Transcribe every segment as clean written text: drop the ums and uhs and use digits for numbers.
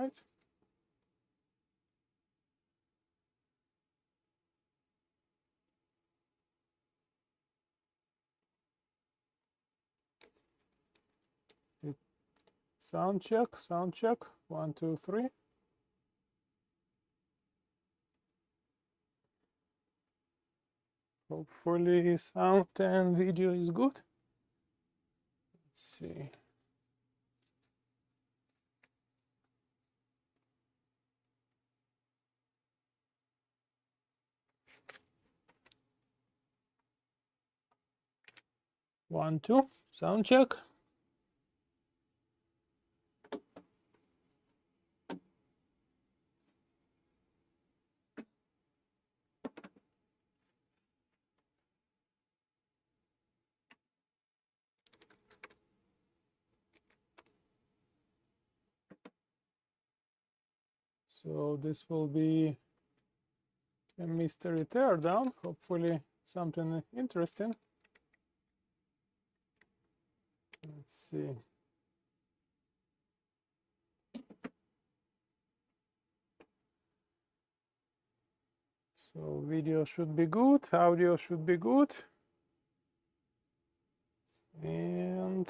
right. Sound check, sound check. 1, 2, 3. Hopefully sound and video is good. Let's see. One, two, sound check. So this will be a mystery teardown, hopefully something interesting. Let's see. So video should be good, audio should be good. And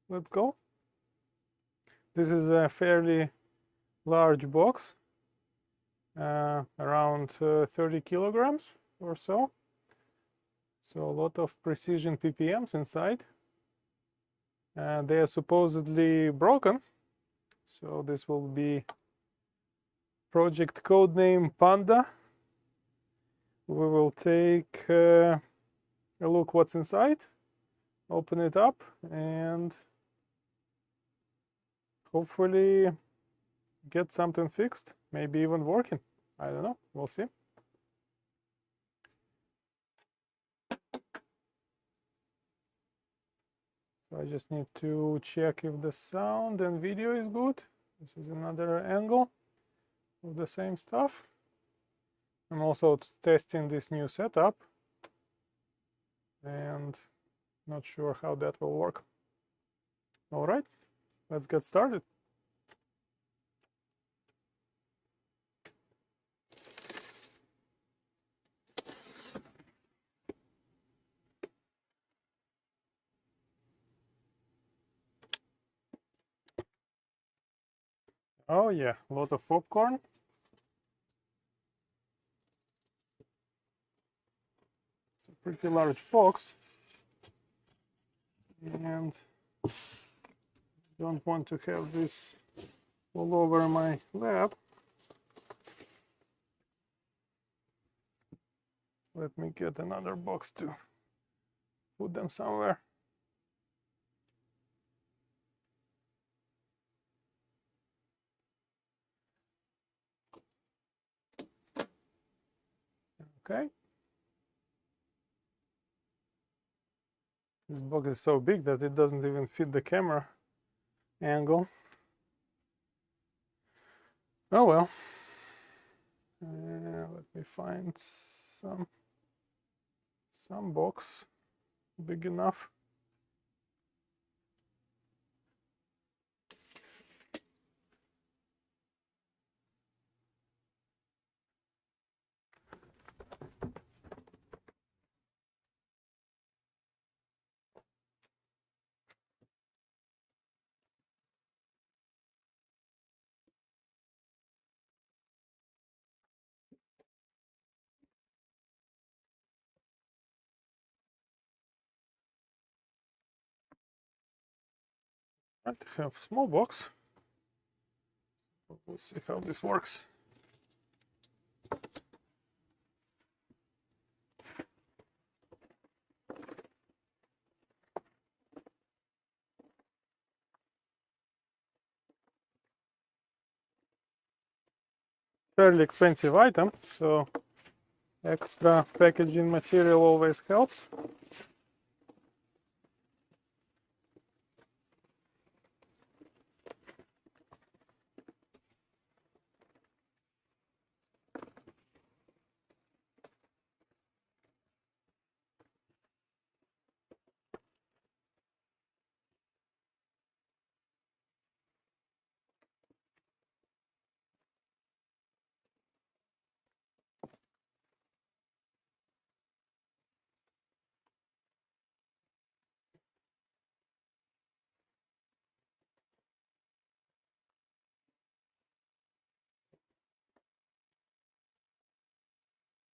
let's go. This is a fairly large box, around 30 kilograms or so. So a lot of precision ppms inside. They are supposedly broken. So this will be project codename Panda. We will take a look what's inside, open it up, and hopefully get something fixed, maybe even working. I don't know, we'll see. So I just need to check if the sound and video is good. This is another angle of the same stuff. I'm also testing this new setup and not sure how that will work. All right, let's get started. Oh yeah, a lot of popcorn. It's a pretty large box. And don't want to have this all over my lap. Let me get another box to put them somewhere. Okay. This box is so big that it doesn't even fit the camera angle. Oh well. Let me find some box big enough. I have small box. We'll see how this works. Fairly expensive item, so extra packaging material always helps.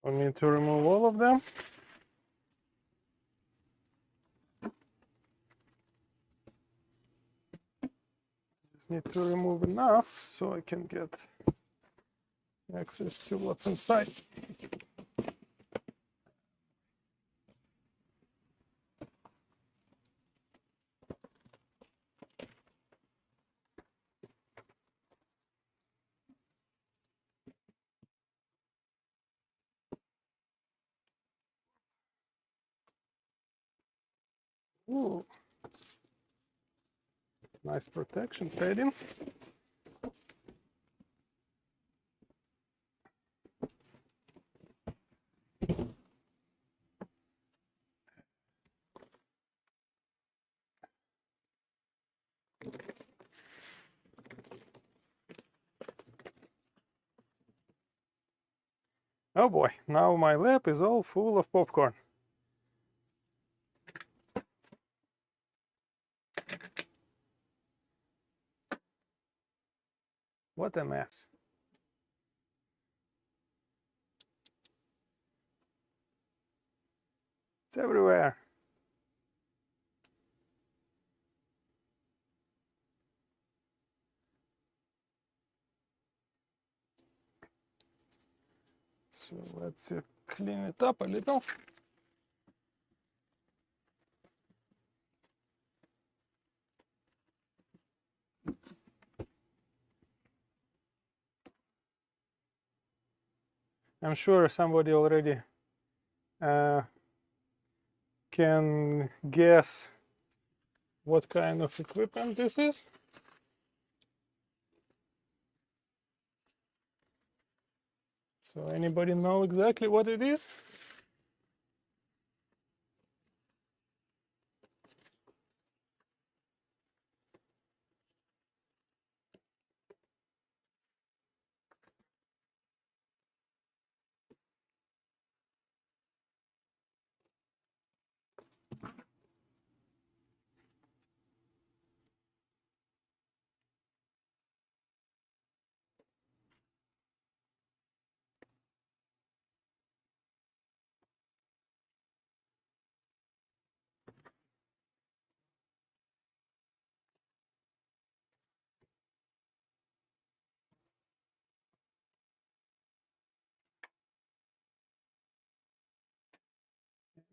I need to remove all of them. Just need to remove enough so I can get access to what's inside. Ooh. Nice protection padding. Oh boy, now my lap is all full of popcorn. What a mess. It's everywhere. So let's clean it up a little. I'm sure somebody already can guess what kind of equipment this is. So anybody know exactly what it is?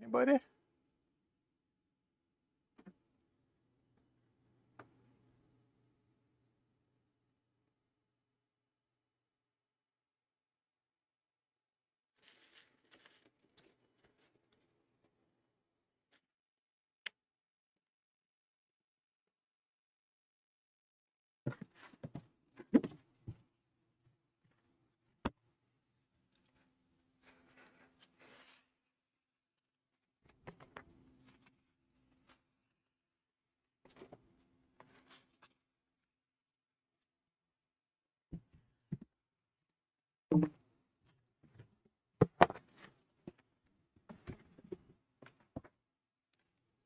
Anybody?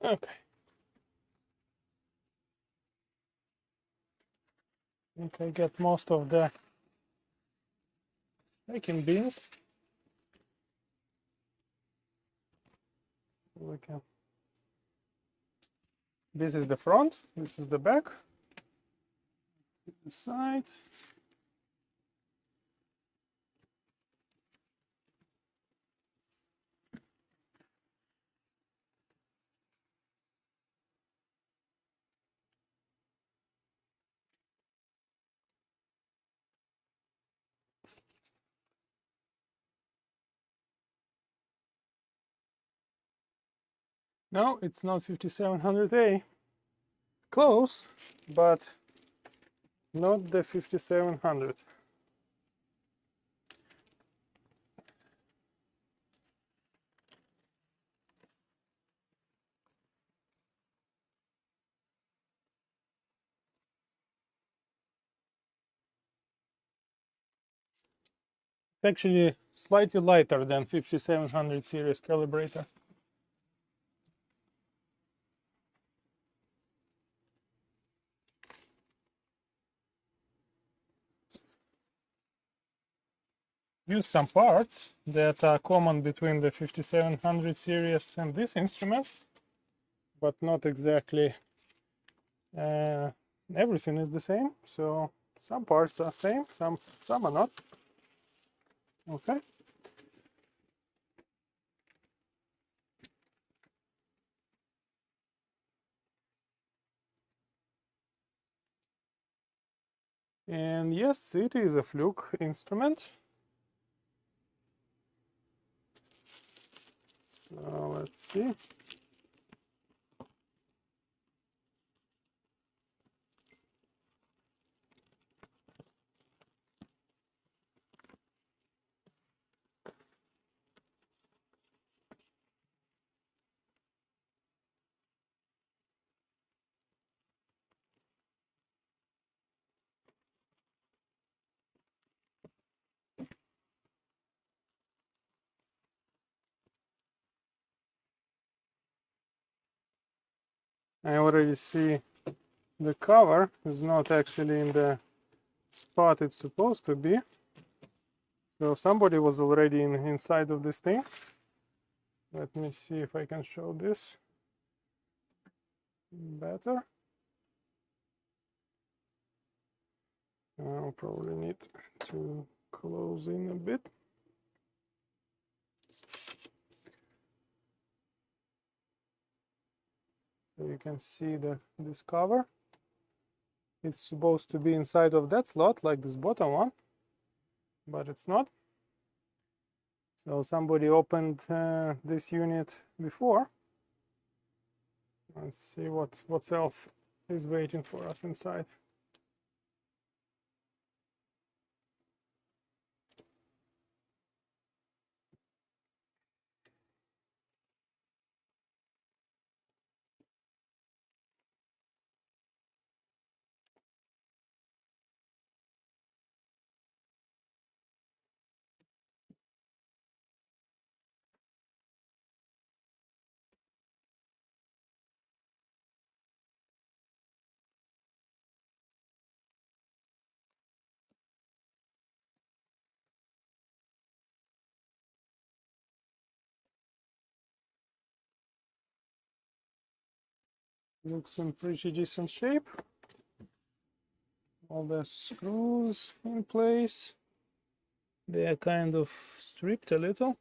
Okay. I think I get most of the baking beans. We can. This is the front. This is the back. The side. No, it's not 5700A. Close, but not the 5700. Actually, slightly lighter than 5700 series calibrator. use some parts that are common between the 5700 series and this instrument, but not exactly everything is the same. So some parts are same, some are not. Okay. And yes, it is a fluke instrument. So let's see. I already see the cover is not actually in the spot it's supposed to be. So somebody was already inside of this thing. Let me see if I can show this better. I'll probably need to close in a bit. So you can see this cover. It's supposed to be inside of that slot, like this bottom one, but it's not. So somebody opened this unit before. Let's see what else is waiting for us inside. Looks in pretty decent shape. All the screws in place. They are kind of stripped a little.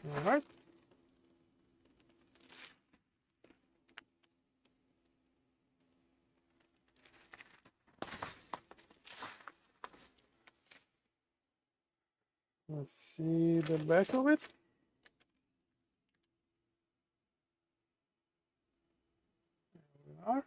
All right. Let's see the back of it. There we are.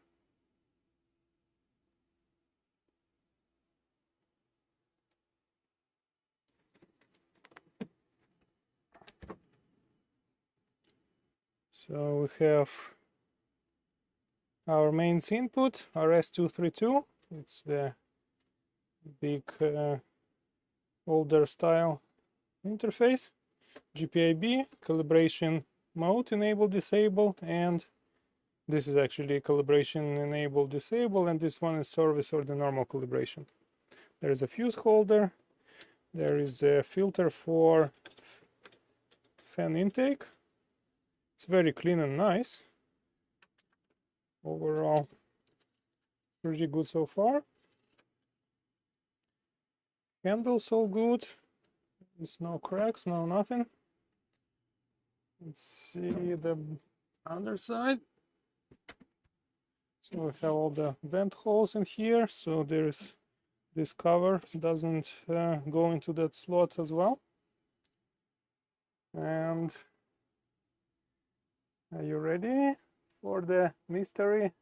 So we have our mains input, RS-232. It's the big older style interface. GPIB, calibration mode enable disable, and this is actually calibration enable disable, and this one is service or the normal calibration. There is a fuse holder. There is a filter for fan intake. It's very clean and nice. Overall, pretty good so far. Handles all good. There's no cracks, no nothing. Let's see the underside. So we have all the vent holes in here. So there's this cover doesn't go into that slot as well. And are you ready for the mystery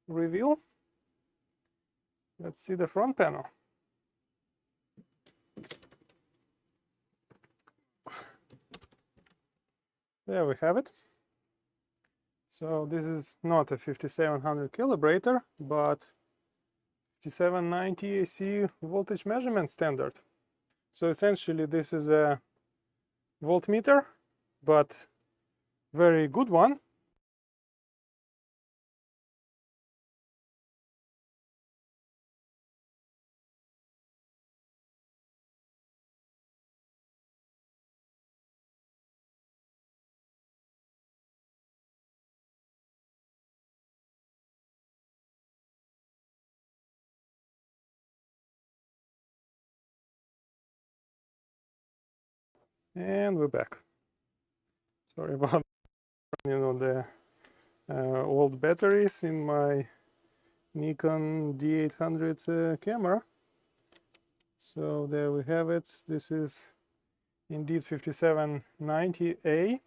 reveal? Let's see the front panel. There we have it. So this is not a 5700 calibrator, but 5790 AC voltage measurement standard. So essentially this is a voltmeter but very good one. And we're back. Sorry about the old batteries in my Nikon D800 camera. So there we have it. This is indeed 5790A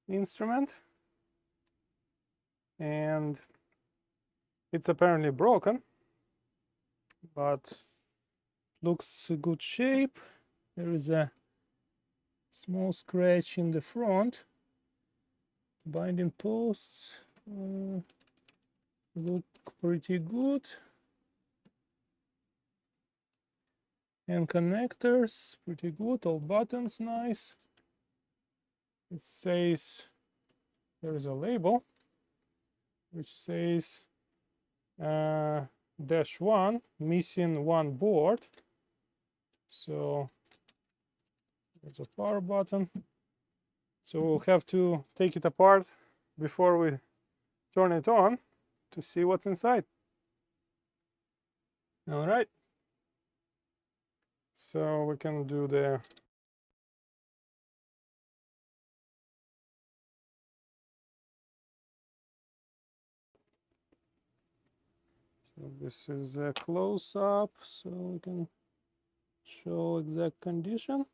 instrument, and it's apparently broken, but looks a good shape. There is a small scratch in the front. Binding posts look pretty good, and connectors pretty good. All buttons nice. It says there is a label which says -1, missing one board. So there's a power button. So we'll have to take it apart before we turn it on to see what's inside. All right. So we can do the this is a close-up, so we can show exact condition.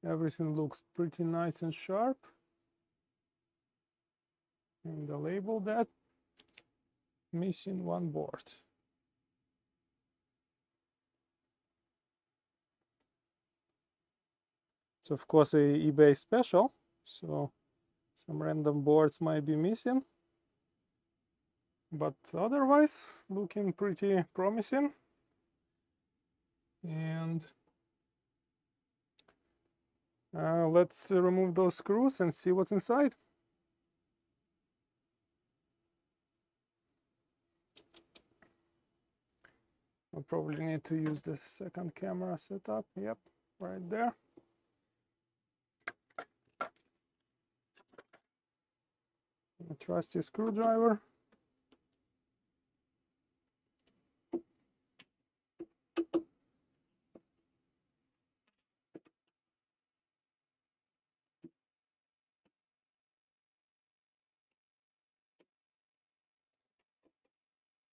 Everything looks pretty nice and sharp. And the label that missing one board. It's of course a eBay special, so some random boards might be missing, but otherwise looking pretty promising. And let's remove those screws and see what's inside. I'll probably need to use the second camera setup. Yep, right there. A trusty screwdriver.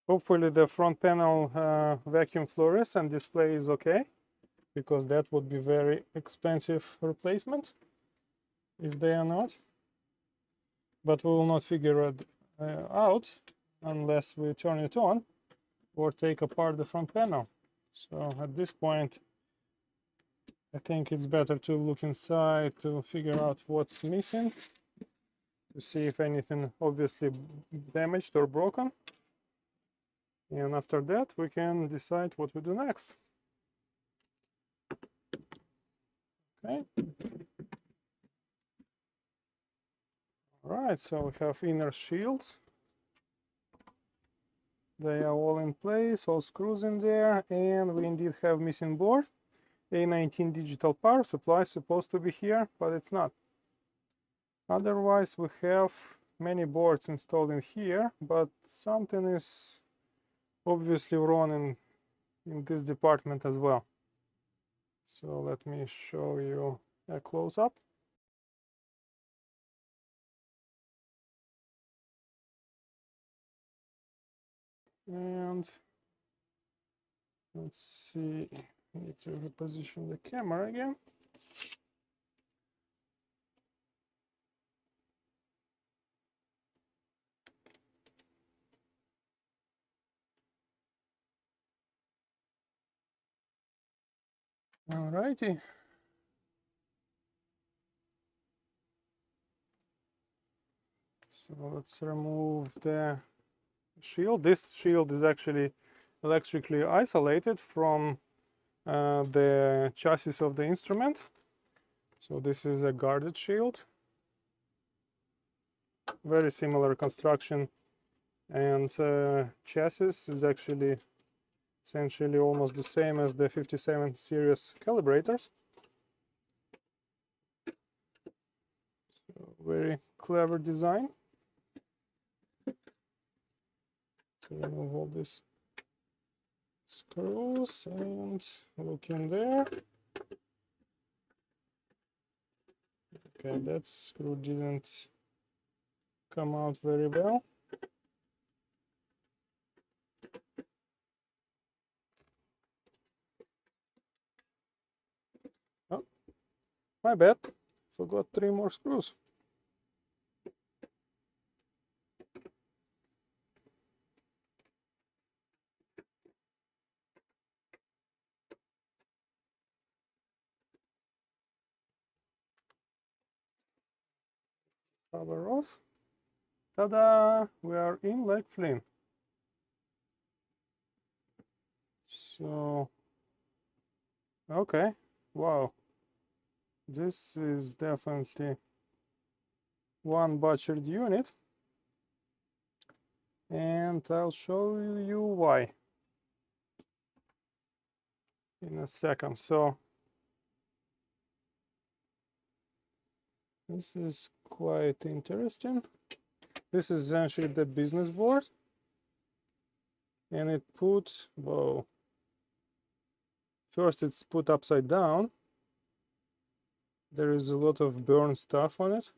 Hopefully the front panel vacuum fluorescent display is okay, because that would be very expensive replacement if they are not. But we will not figure it out unless we turn it on or take apart the front panel. So at this point, I think it's better to look inside to figure out what's missing, to see if anything obviously damaged or broken. And after that, we can decide what we do next. Okay. All right, so we have inner shields. They are all in place, all screws in there, and we indeed have missing board. A19 digital power supply is supposed to be here, but it's not. Otherwise, we have many boards installed in here, but something is obviously wrong in this department as well. So let me show you a close-up. And let's see, I need to reposition the camera again. Alrighty. So let's remove the shield. This shield is actually electrically isolated from the chassis of the instrument. So this is a guarded shield. Very similar construction, and chassis is actually essentially almost the same as the 57 series calibrators. So very clever design. So remove all these screws and look in there. Okay, that screw didn't come out very well. Oh, my bad. Forgot 3 more screws. Cover off. Ta-da! We are in Lake Flynn. So, okay, wow. This is definitely one butchered unit, and I'll show you why in a second. So this is quite interesting. This is essentially the business board, and it put, whoa, first it's put upside down. There is a lot of burn stuff on it.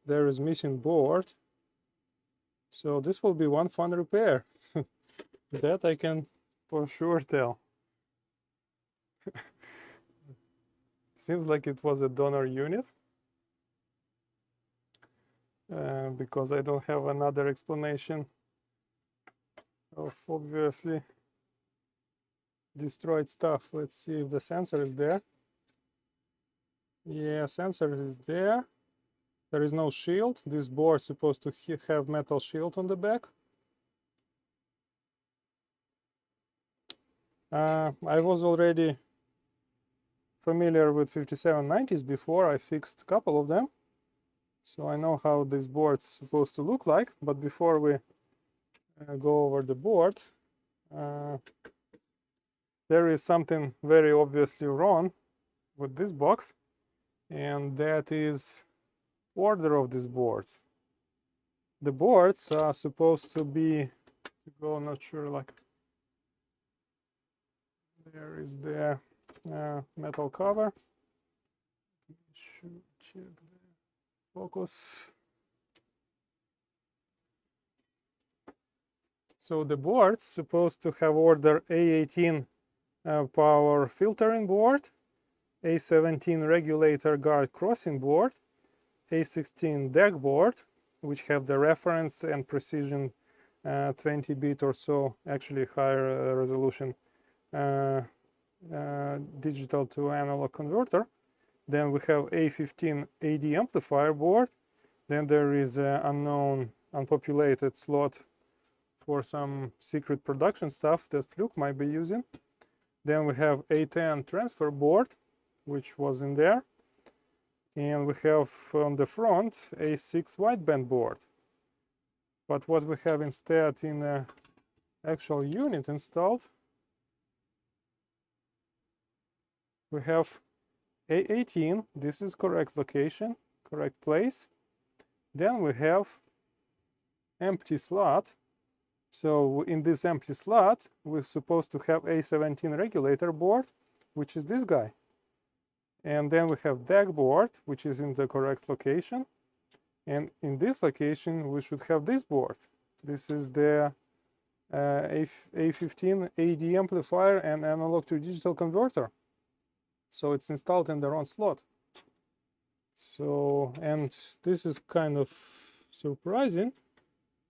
There is missing board. So this will be one fun repair. That I can for sure tell. Seems like it was a donor unit. Because I don't have another explanation of obviously destroyed stuff. Let's see if the sensor is there. Yeah, sensor is there. There is no shield. This board is supposed to have metal shield on the back. I was already familiar with 5790s before. I fixed a couple of them, so I know how this board is supposed to look like. But before we go over the board, there is something very obviously wrong with this box, and that is order of these boards. The boards are supposed to be, not sure, like there is the metal cover. Should check the focus. So the board's supposed to have order A18 power filtering board, A17 regulator guard crossing board, A16 DAC board, which have the reference and precision 20-bit or so, actually higher resolution digital to analog converter. Then we have A15 AD amplifier board. Then there is an unknown unpopulated slot for some secret production stuff that Fluke might be using. Then we have A10 transfer board, which was in there. And we have on the front A6 wideband board. But what we have instead in the actual unit installed, we have A18. This is correct location, correct place. Then we have empty slot. So in this empty slot, we're supposed to have A17 regulator board, which is this guy. And then we have DAC board, which is in the correct location. And in this location, we should have this board. This is the A15 AD amplifier and analog to digital converter. So it's installed in the wrong slot. So, and this is kind of surprising.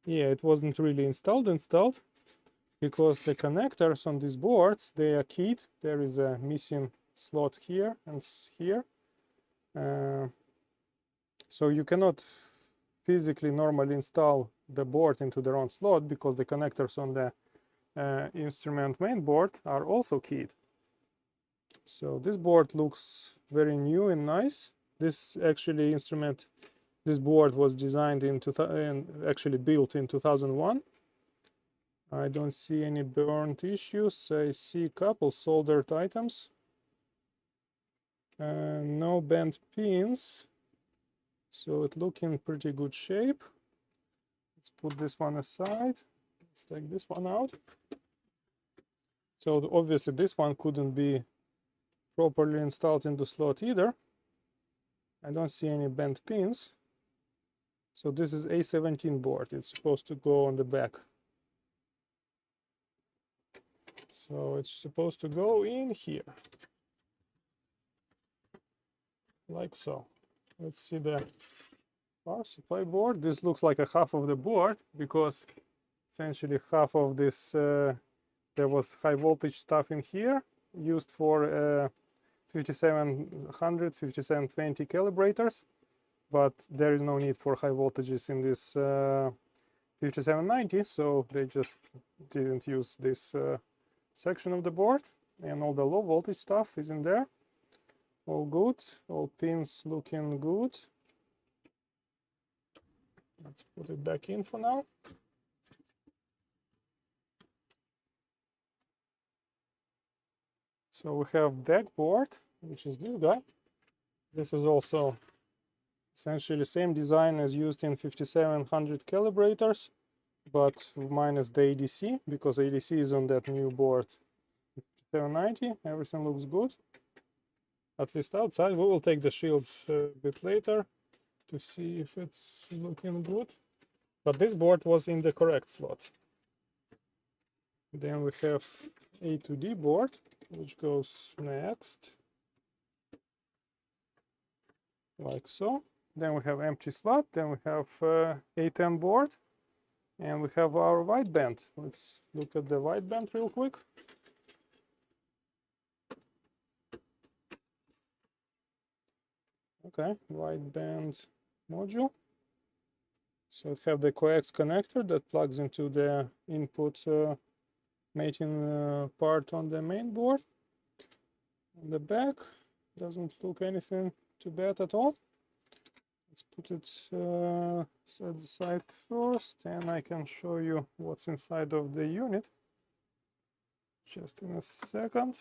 Yeah, it wasn't really installed because the connectors on these boards, they are keyed. There is a missing slot here and here. So you cannot physically normally install the board into the wrong slot because the connectors on the instrument mainboard are also keyed. So this board looks very new and nice. This actually this board was designed in and actually built in 2001. I don't see any burnt issues. I see a couple soldered items. No bent pins. So it looks in pretty good shape. Let's put this one aside. Let's take this one out. So obviously this one couldn't be properly installed in the slot either. I don't see any bent pins. So this is A17 board. It's supposed to go on the back. So it's supposed to go in here. Like so. Let's see the power supply board. This looks like a half of the board because essentially half of this, there was high voltage stuff in here used for 5700, 5720 calibrators, but there is no need for high voltages in this 5790, so they just didn't use this section of the board, and all the low voltage stuff is in there. All good, all pins looking good. Let's put it back in for now. So we have deck board, which is this guy. This is also essentially same design as used in 5700 calibrators, but minus the ADC, because ADC is on that new board 790. Everything looks good, at least outside. We will take the shields a bit later to see if it's looking good, but this board was in the correct slot. Then we have A2D board, which goes next, like so. Then we have empty slot. Then we have A10 board, and we have our wideband. Let's look at the wideband real quick. Okay, wideband module. So we have the coax connector that plugs into the input mating part on the main board. On the back, doesn't look anything too bad at all. Let's put it at the side first, and I can show you what's inside of the unit just in a second.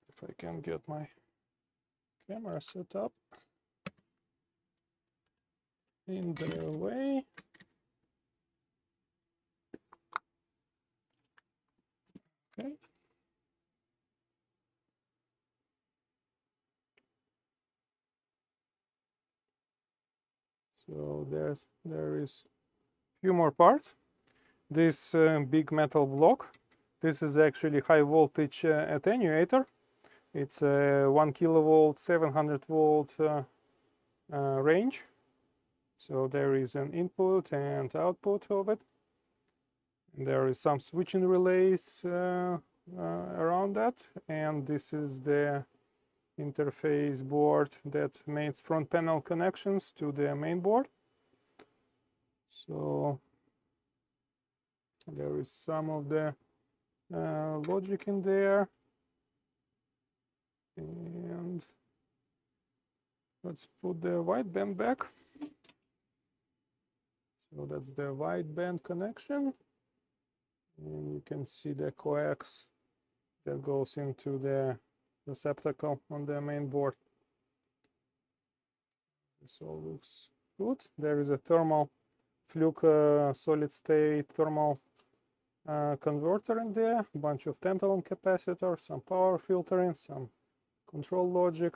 If I can get my camera set up in the way. Okay. So there is a few more parts. This big metal block, this is actually high voltage attenuator. It's a 1 kilovolt 700 volt range. So there is an input and output of it. And there is some switching relays around that, and this is the interface board that makes front panel connections to the main board. So there is some of the logic in there, and let's put the wideband back. So that's the wideband connection, and you can see the coax that goes into the receptacle on the main board. This all looks good. There is a thermal fluke solid state thermal converter in there, a bunch of tantalum capacitors, some power filtering, some control logic,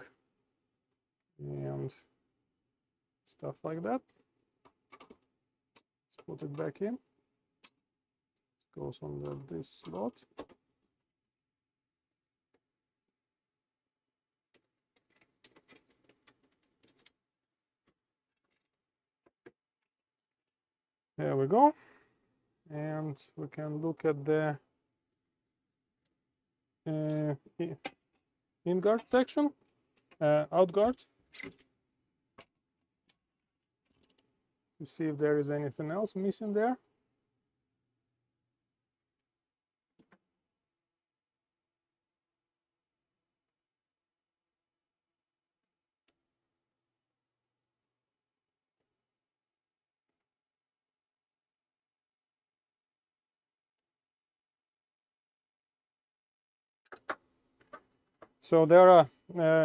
and stuff like that. Let's put it back in. It goes on this slot. There we go. And we can look at the in-guard section, out-guard. to see if there is anything else missing there. So there are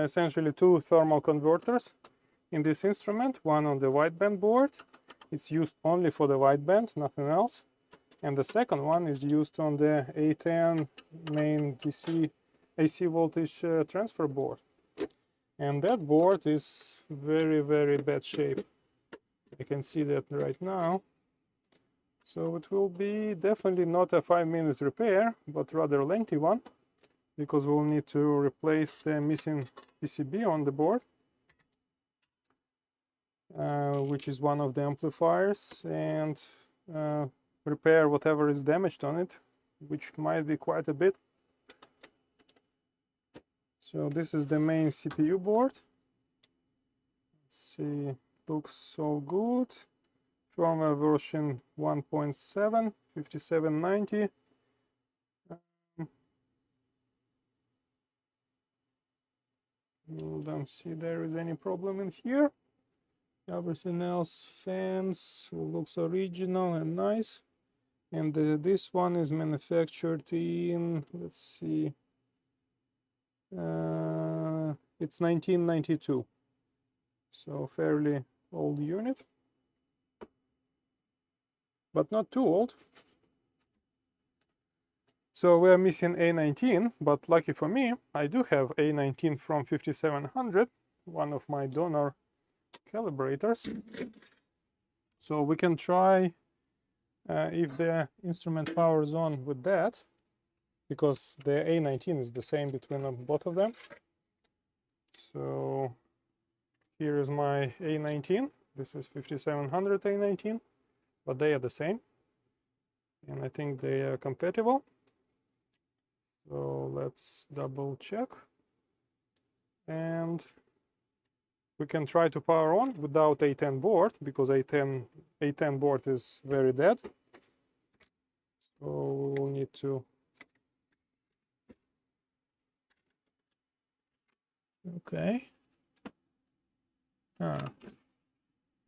essentially two thermal converters in this instrument, one on the wideband board. It's used only for the wideband, nothing else. And the second one is used on the A10 main DC AC voltage transfer board. And that board is very, very bad shape. I can see that right now. So it will be definitely not a 5-minute repair, but rather a lengthy one, because we'll need to replace the missing PCB on the board, which is one of the amplifiers, and repair whatever is damaged on it, which might be quite a bit. So this is the main CPU board. Let's see, looks all good. Firmware version 1.7, 5790. Don't see there is any problem in here. Everything else, fans, looks original and nice. And this one is manufactured in, let's see, it's 1992. So fairly old unit, but not too old. So we're missing A19, but lucky for me, I do have A19 from 5700, one of my donor calibrators. So we can try if the instrument powers on with that, because the A19 is the same between both of them. So here is my A19. This is 5700 A19, but they are the same, and I think they are compatible. So let's double check, and we can try to power on without A10 board, because A10 board is very dead. So we'll need to okay.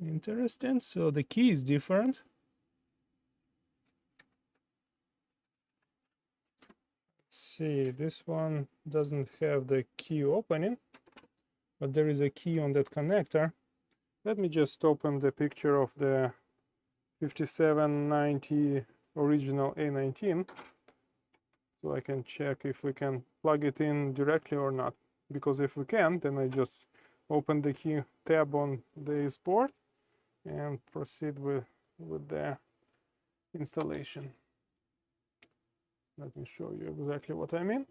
Interesting. So the key is different. Let's see, this one doesn't have the key opening, but there is a key on that connector. Let me just open the picture of the 5790 original A19, so I can check if we can plug it in directly or not. Because if we can, then I just open the key tab on this board and proceed with the installation. Let me show you exactly what I mean.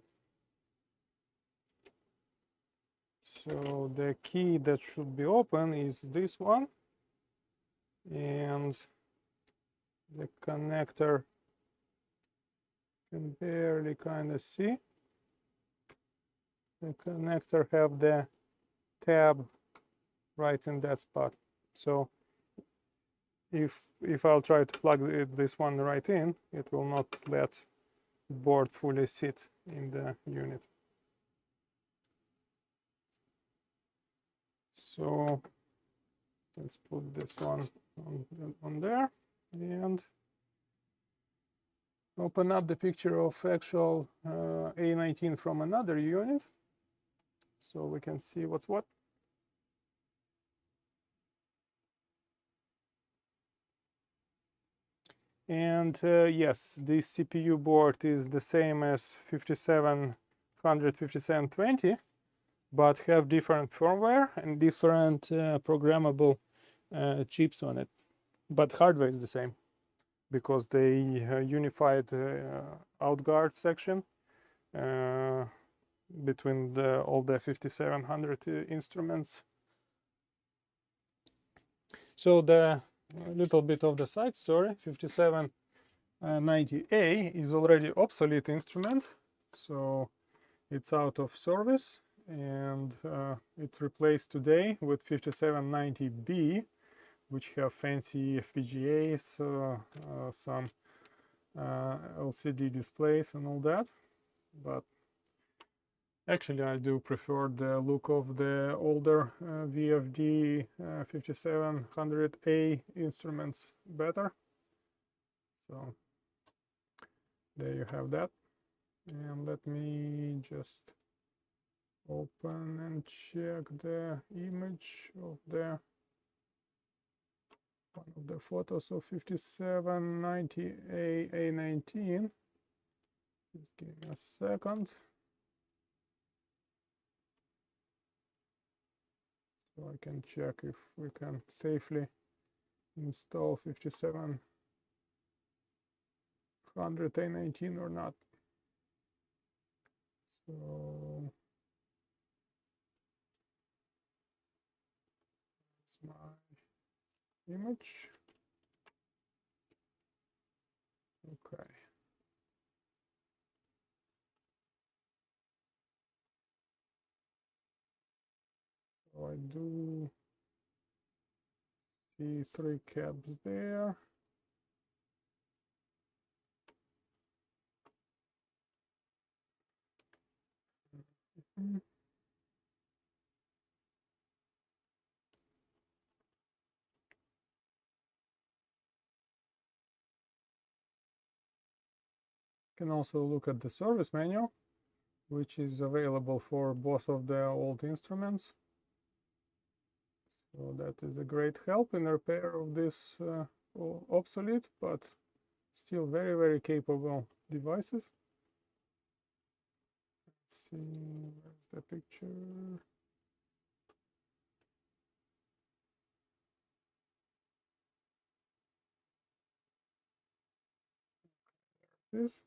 So the key that should be open is this one, and the connector can barely kind of see. The connector have the tab right in that spot. So if I'll try to plug this one right in, it will not let the board fully sit in the unit. So let's put this one on there and open up the picture of actual A19 from another unit, so we can see what's what. And yes, this CPU board is the same as 5700, 5720, but have different firmware and different programmable chips on it. But hardware is the same, because they unified outguard section between all the 5700 instruments. So the little bit of the side story, 5790A is already obsolete instrument, so it's out of service, and it's replaced today with 5790B, which have fancy FPGAs, some LCD displays and all that, but actually I do prefer the look of the older VFD 5700A instruments better. So there you have that. And let me just open and check the image of the one of the photos of 5790A19. Just give me a second. So I can check if we can safely install 5700A19 or not. So that's my image. Okay. So I do see 3 caps there. You can also look at the service manual, which is available for both of the old instruments. So that is a great help in repair of this obsolete but still very, very capable devices. Let's see, where's the picture? This.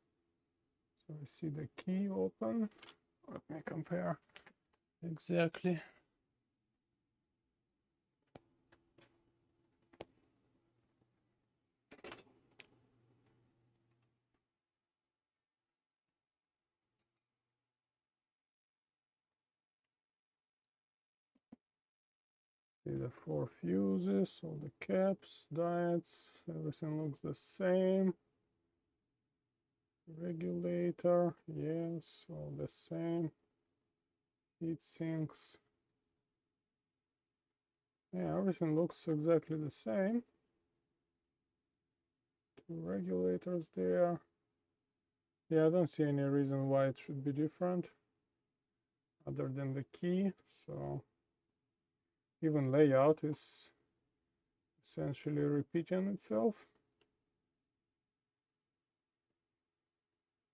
So I see the key open. Let me compare exactly. See the 4 fuses, all the caps, diodes, everything looks the same. Regulator, yes, all the same. Heat sinks. Yeah, everything looks exactly the same. 2 regulators there. Yeah, I don't see any reason why it should be different other than the key. So even layout is essentially repeating itself.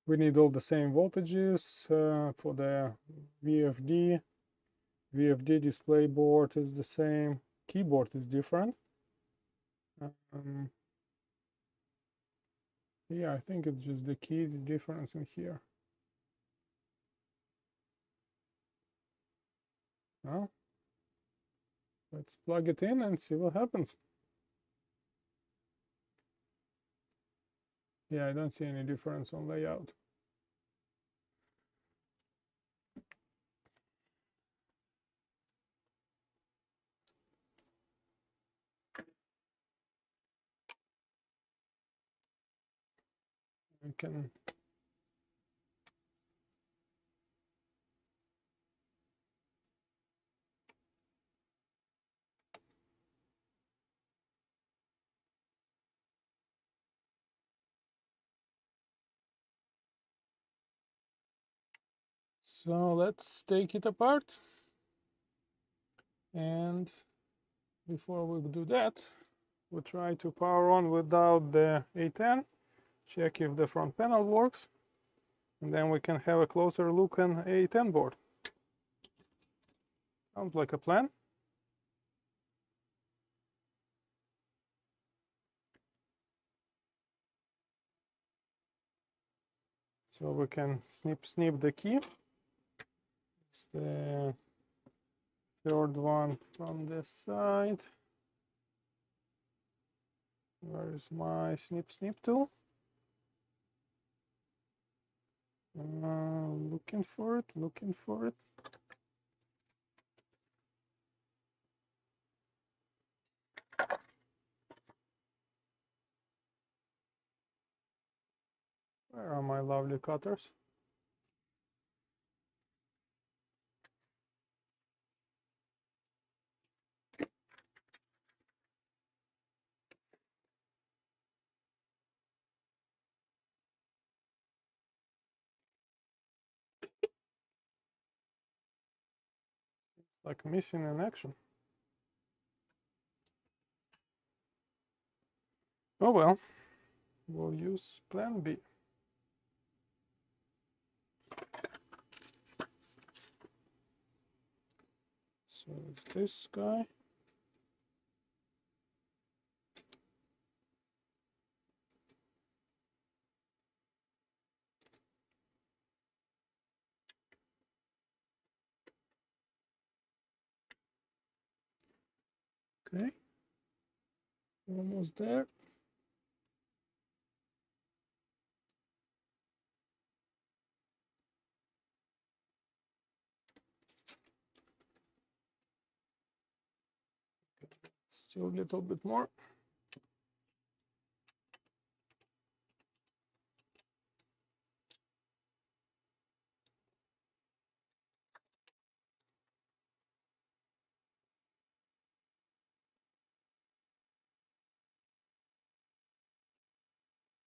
We need all the same voltages for the VFD. VFD display board is the same. Keyboard is different. Yeah, I think it's just the key, the difference in here. Well, let's plug it in and see what happens. Yeah, I don't see any difference on layout. We can so let's take it apart. And before we do that, we'll try to power on without the A10, check if the front panel works, and then we can have a closer look on A10 board. Sounds like a plan. So we can snip the key. It's the 3rd one from this side. Where is my snip tool? Looking for it. early cutters. Like missing in action. Oh well, we'll use plan B. So it's this guy. Okay, almost there. Still a little bit more.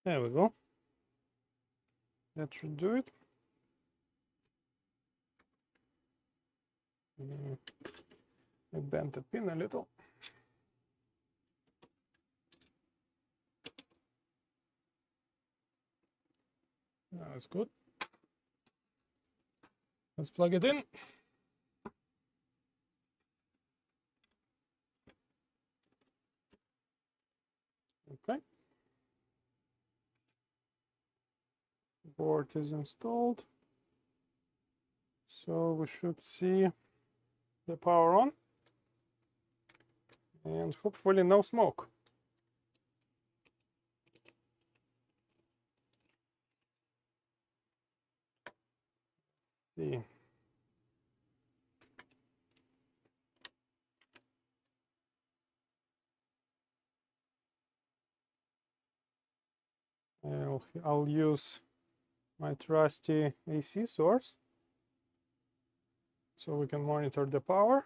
There we go. That should do it. I bent the pin a little. That's good. Let's plug it in. Okay. Board is installed. So we should see the power on. And hopefully no smoke. See. I'll use my trusty AC source so we can monitor the power.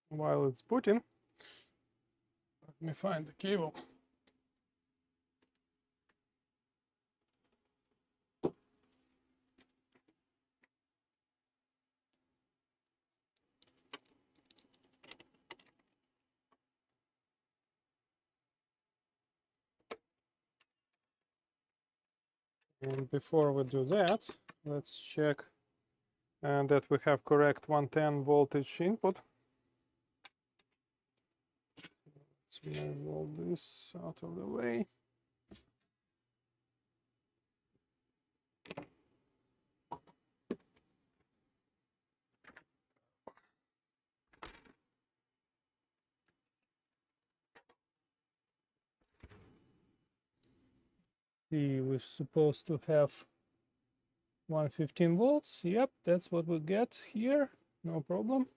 While it's booting, let me find the cable. And before we do that, let's check that we have correct 110 voltage input. Let's move all this out of the way. See, we're supposed to have 115 volts. Yep, that's what we get here. No problem.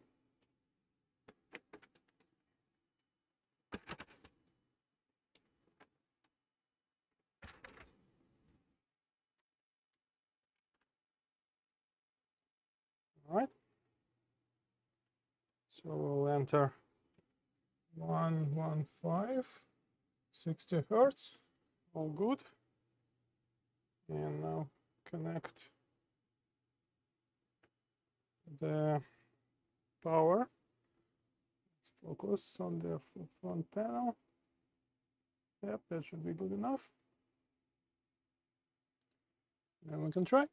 All right. So we'll enter 115, 60 hertz. All good. And now connect the power. Let's focus on the front panel. Yep, that should be good enough. And we can try.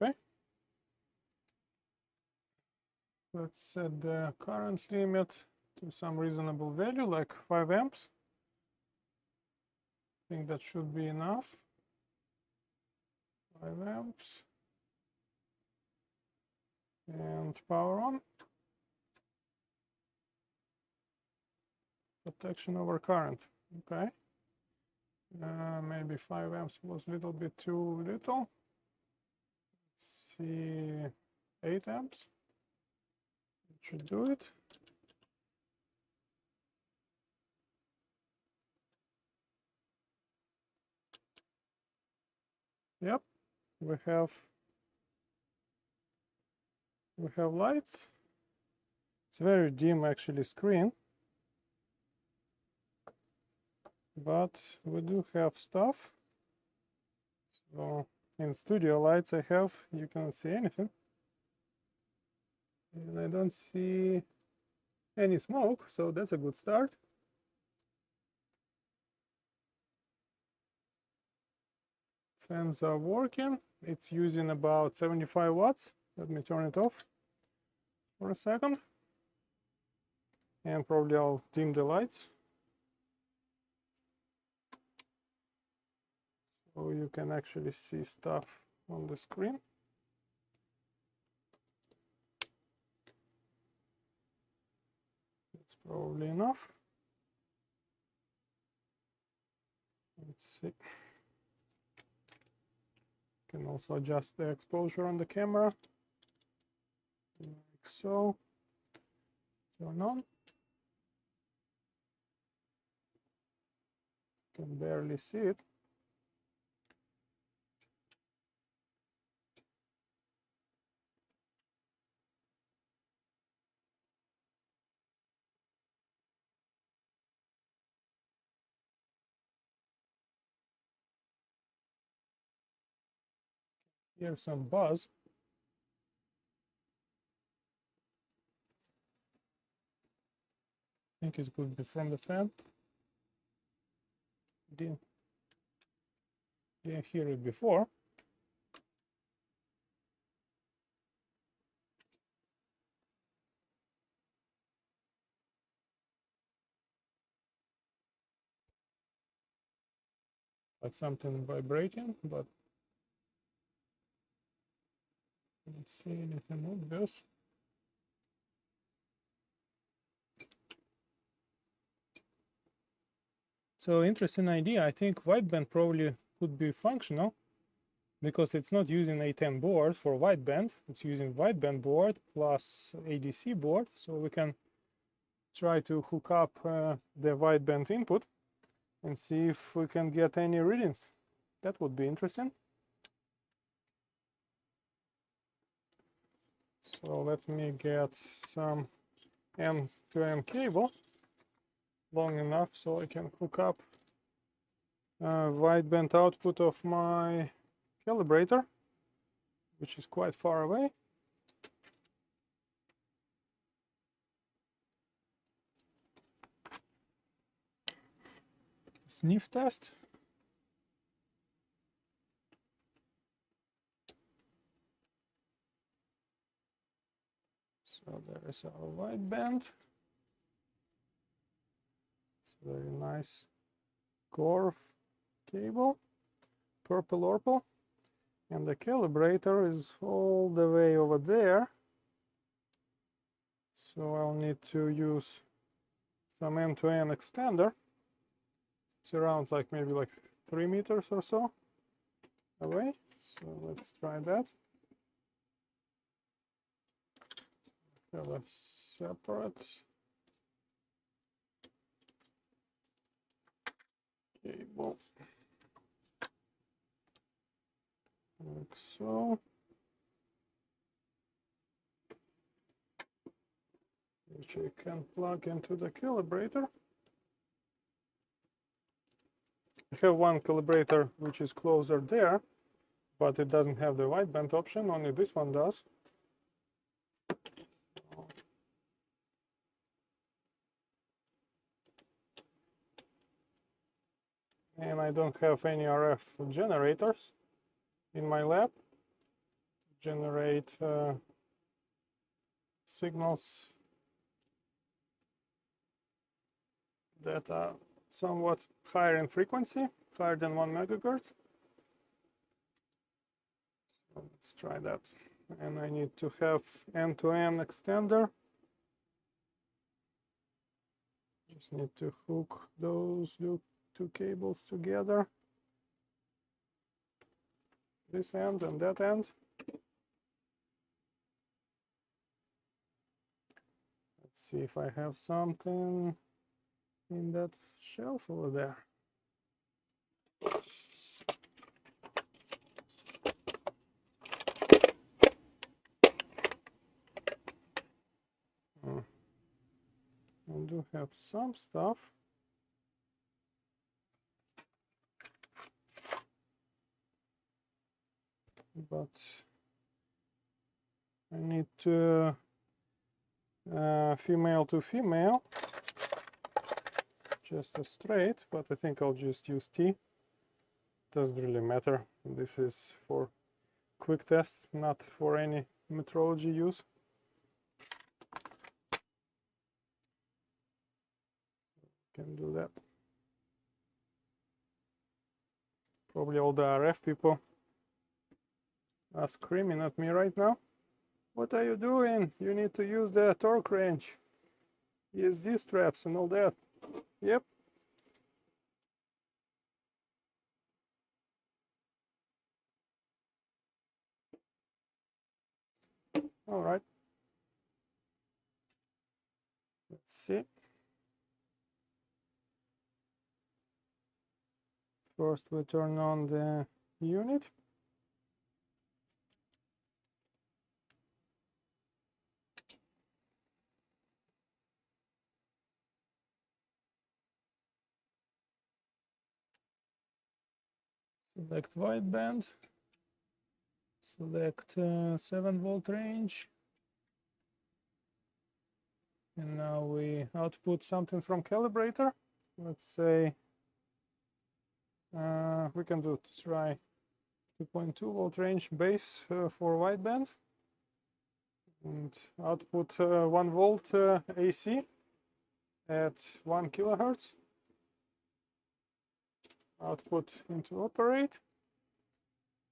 Okay. Let's set the current limit to some reasonable value, like 5 amps. I think that should be enough. 5 amps. And power on. Protection over current. Okay. Maybe 5 amps was a little bit too little. Let's see, 8 amps. It should do it. Yep, we have lights. It's very dim actually screen, but we do have stuff. So in studio lights I have, you cannot see anything, and I don't see any smoke, so that's a good start. Fans are working. It's using about 75 watts. Let me turn it off for a second, and probably I'll dim the lights so you can actually see stuff on the screen. That's probably enough. Let's see. You can also adjust the exposure on the camera, like so. Turn on. You can barely see it. Here's some buzz. I think it could be from the fan. Didn't hear it before. Like something vibrating, but I don't see anything obvious. So interesting idea. I think wideband probably could be functional because it's not using A10 board for wideband. It's using wideband board plus ADC board. So we can try to hook up the wideband input and see if we can get any readings. That would be interesting. So let me get some M2M cable long enough so I can hook up wideband output of my calibrator, which is quite far away. Sniff test. So there is our wideband. It's a very nice core cable, purple orpal, and the calibrator is all the way over there. So I'll need to use some end-to-end extender. It's around like maybe like 3 meters or so away. So let's try that. Have a separate cable, like so, which I can plug into the calibrator. I have one calibrator which is closer there, but it doesn't have the wideband option, only this one does. And I don't have any RF generators in my lab to generate signals that are somewhat higher in frequency. higher than 1 megahertz. So let's try that. And I need to have end-to-end extender. Just need to hook those two cables together. This end and that end. Let's see if I have something in that shelf over there. I do have some stuff. But I need to female to female, just a straight, but I think I'll just use T. Doesn't really matter. This is for quick test, not for any metrology use. Can do that. Probably all the RF people are screaming at me right now. What are you doing? You need to use the torque wrench, ESD straps and all that. Yep. All right. Let's see. First we turn on the unit. Select wideband. Select 7-volt range. And now we output something from calibrator. Let's say we can try 2.2-volt range base for wideband. And output 1 volt AC at 1 kilohertz. Output into operate.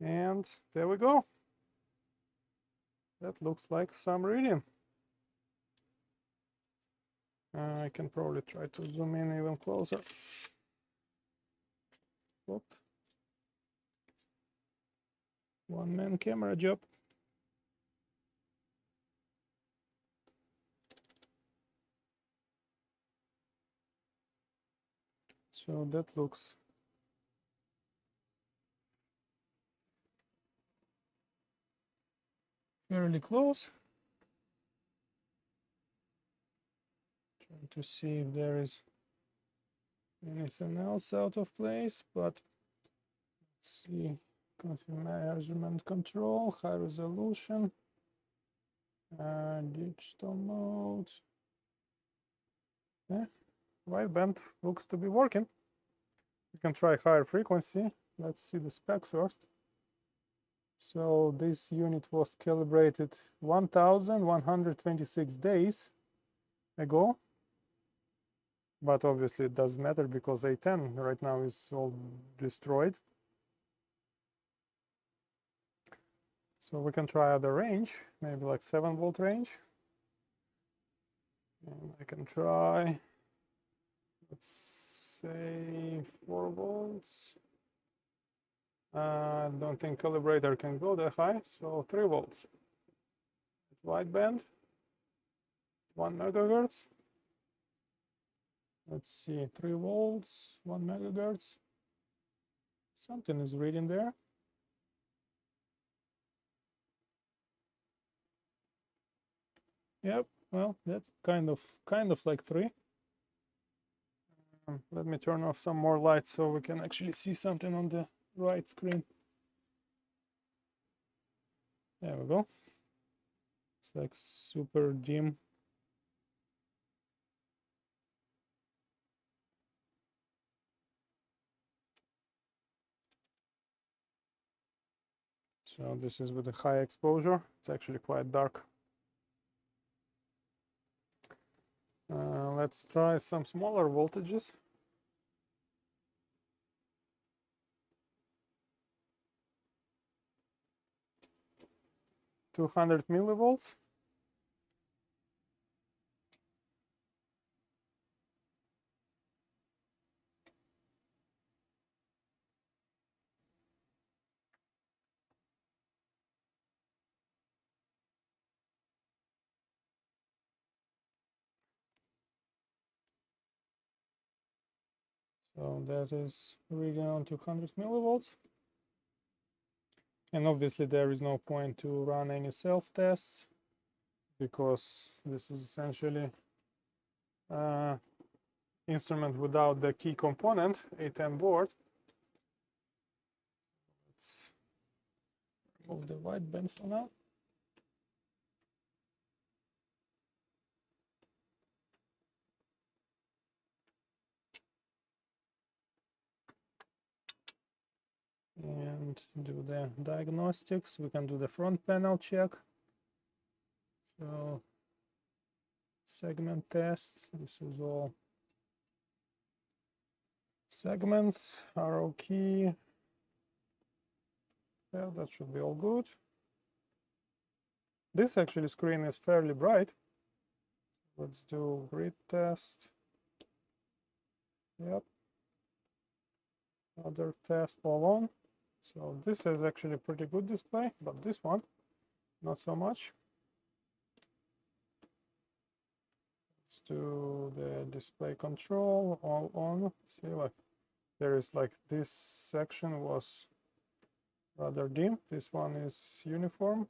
And there we go. That looks like some reading. I can probably try to zoom in even closer. Whoop. One-man camera job. So that looks fairly close. Trying to see if there is anything else out of place, but let's see. Measurement control, high resolution, digital mode. Yeah, wideband looks to be working. We can try higher frequency. Let's see the spec first. So this unit was calibrated 1126 days ago, but obviously it doesn't matter because A10 right now is all destroyed. So we can try other range, maybe like 7-volt range. And I can try, let's say 4 volts. I don't think calibrator can go that high, so 3 volts. Wideband, 1 megahertz. Let's see, 3 volts, 1 megahertz. Something is reading there. Yep, well, that's kind of like 3. Let me turn off some more lights so we can actually see something on the right screen. There we go. It's like super dim. So this is with a high exposure. It's actually quite dark. Let's try some smaller voltages. 200 millivolts. So that is reading on 200 millivolts. And obviously there is no point to run any self-tests because this is essentially instrument without the key component, A10 board. Let's remove the wideband for now. And do the diagnostics. We can do the front panel check. So segment test. This is all segments, arrow key. Yeah, that should be all good. This actually screen is fairly bright. Let's do grid test. Yep. Other test all on. So this is actually a pretty good display, but this one, not so much. Let's do the display control all on. See, like there is like this section was rather dim. This one is uniform.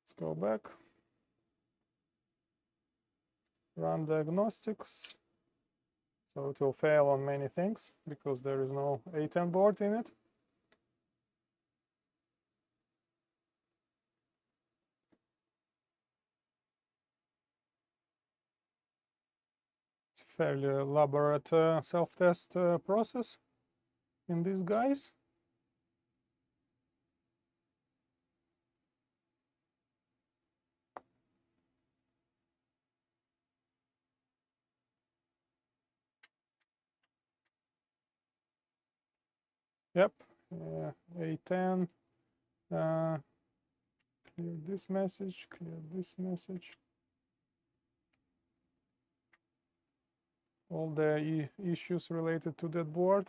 Let's go back. Run diagnostics. So it will fail on many things because there is no A10 board in it. It's a fairly elaborate self-test process in these guys. Yep, A10, clear this message, clear this message. All the issues related to that board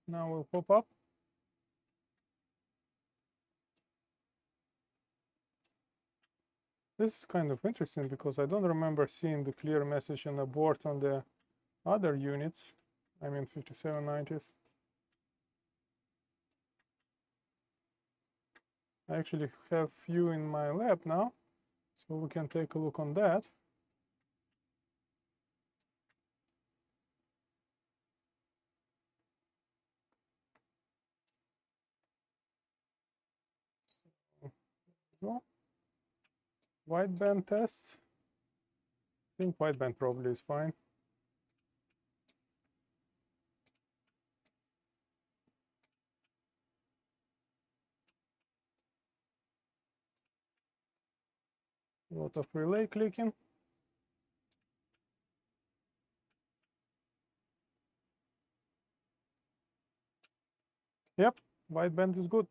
now will pop up. This is kind of interesting because I don't remember seeing the clear message on the board on the other units, I mean 5790s. I actually have few in my lab now, so we can take a look on that. So, wideband tests. I think wideband probably is fine. A lot of relay clicking. Yep, wideband is good.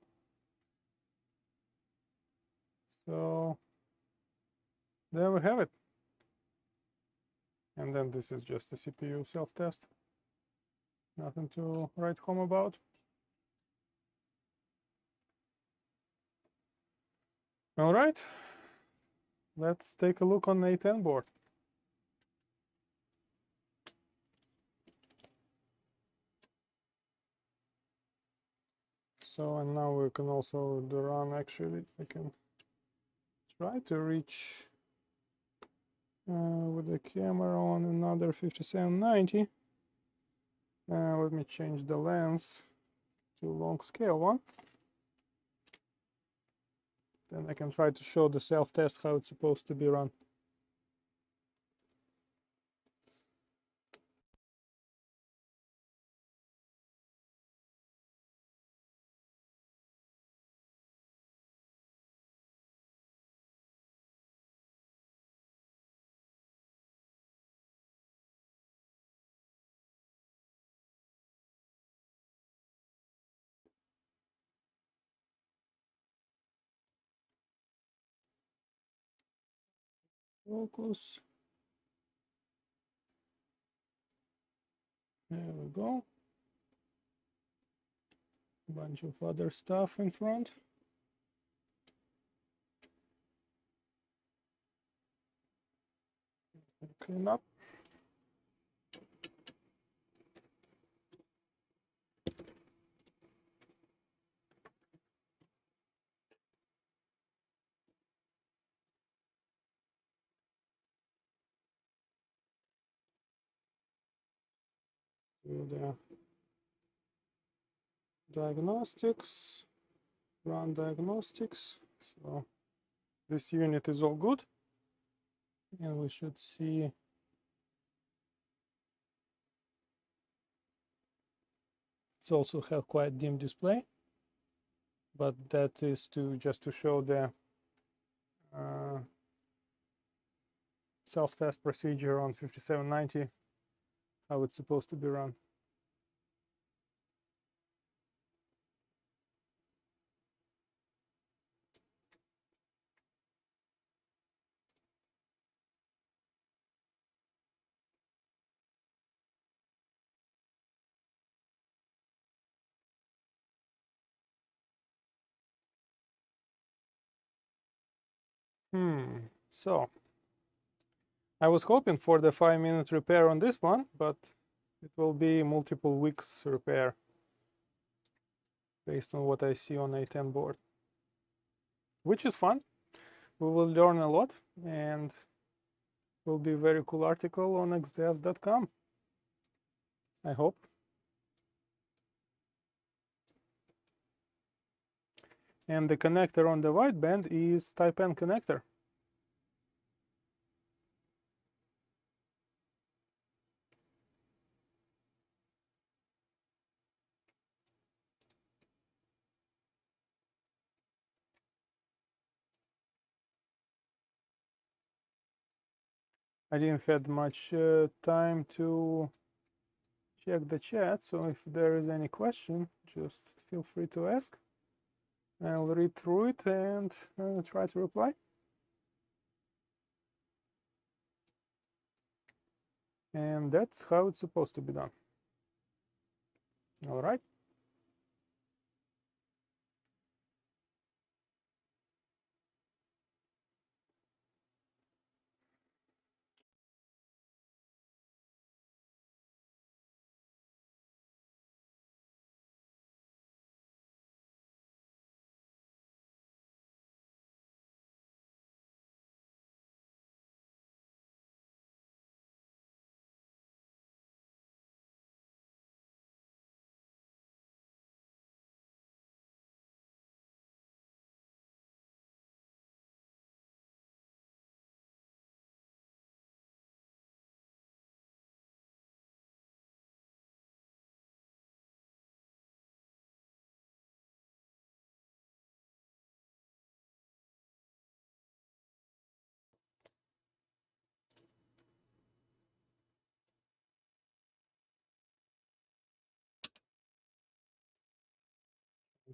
So there we have it. And then this is just a CPU self-test. Nothing to write home about. All right, let's take a look on A10 board. So, and now we can also do run, actually, I can try to reach with the camera on another 5790. Let me change the lens to long scale one. Then I can try to show the self-test how it's supposed to be run. Focus. There we go. Bunch of other stuff in front. Clean up. Do the diagnostics, run diagnostics. So this unit is all good, and we should see it's also have quite dim display, but that is just to show the self-test procedure on 5790, how it's supposed to be run. So I was hoping for the 5-minute repair on this one, but it will be multiple weeks repair based on what I see on A10 board, which is fun. We will learn a lot, and will be a very cool article on xdevs.com, I hope. And the connector on the wideband is Type N connector. I didn't have much time to check the chat, so if there is any question, just feel free to ask. I'll read through it and try to reply. And that's how it's supposed to be done. All right.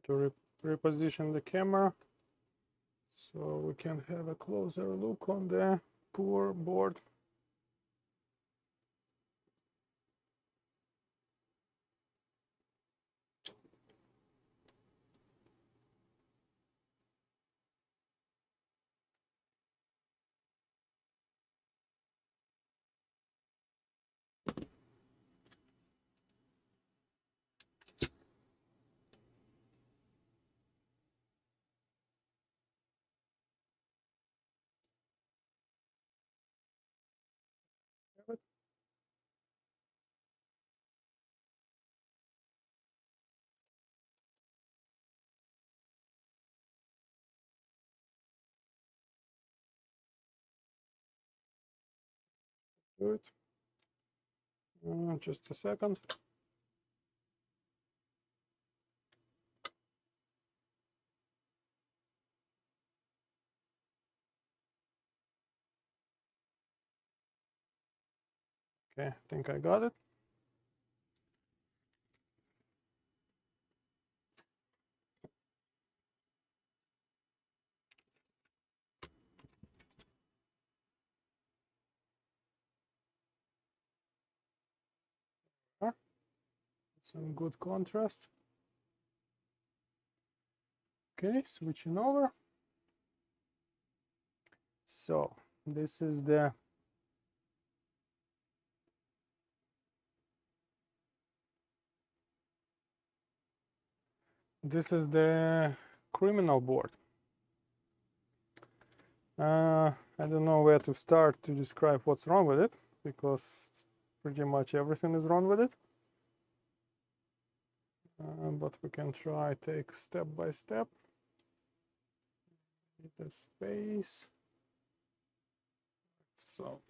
To reposition the camera so we can have a closer look on the poor board. Good. Just a second. Okay, I think I got it. some good contrast. Okay, switching over. So this is the criminal board. I don't know where to start to describe what's wrong with it, because pretty much everything is wrong with it. But we can try take step by step. The space. So,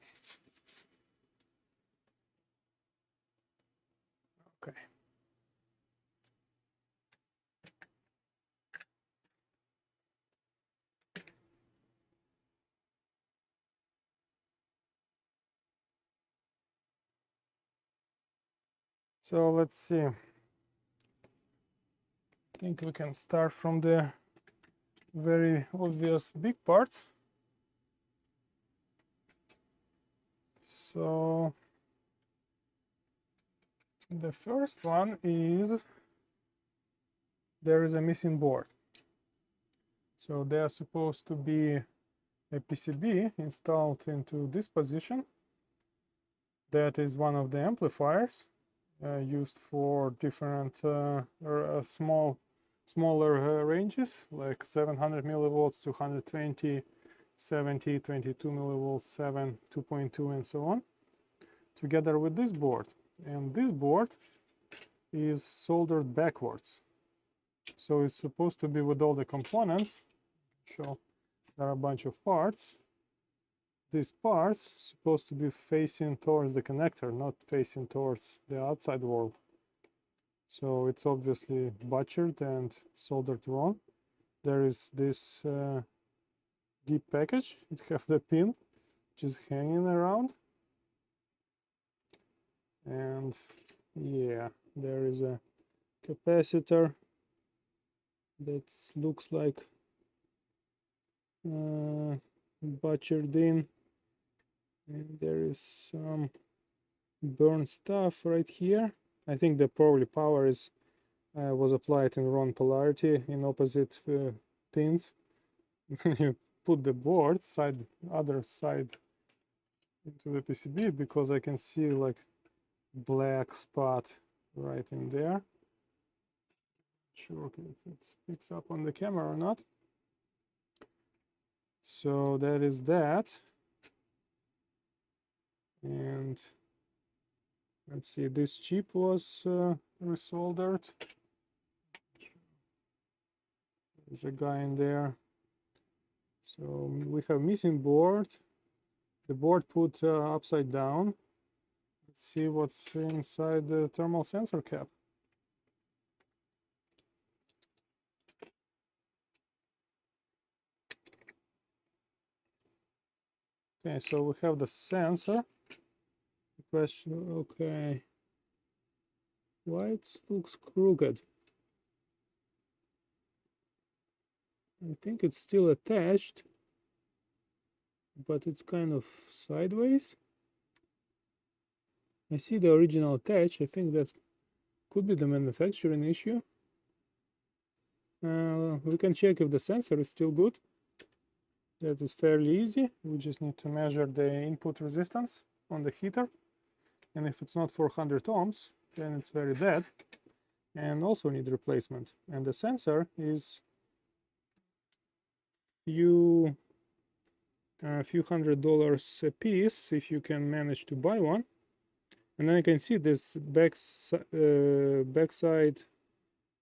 okay. So let's see. I think we can start from the very obvious big parts. So the first one is there is a missing board. So they are supposed to be a PCB installed into this position. That is one of the amplifiers used for different smaller ranges, like 700 millivolts to 120, 70, 22 millivolts, 7, 2.2, and so on, together with this board. And this board is soldered backwards. So it's supposed to be with all the components. So there are a bunch of parts. These parts supposed to be facing towards the connector, not facing towards the outside world. So it's obviously butchered and soldered wrong. There is this deep package. It has the pin just hanging around. And yeah, there is a capacitor that looks like butchered in. And there is some burnt stuff right here. I think that probably power is was applied in wrong polarity in opposite pins. You put the board other side into the PCB, because I can see like black spot right in there. Sure if it picks up on the camera or not. So that is that. And let's see, this chip was resoldered. There's a guy in there. So we have missing board. The board put upside down. Let's see what's inside the thermal sensor cap. Okay, so we have the sensor. The question, okay, why it looks crooked? I think it's still attached, but it's kind of sideways. I see the original attach. I think that could be the manufacturing issue. We can check if the sensor is still good. That is fairly easy. We just need to measure the input resistance on the heater. And if it's not 400 ohms, then it's very bad and also need replacement. And the sensor is few $100 a piece if you can manage to buy one. And then I can see this backside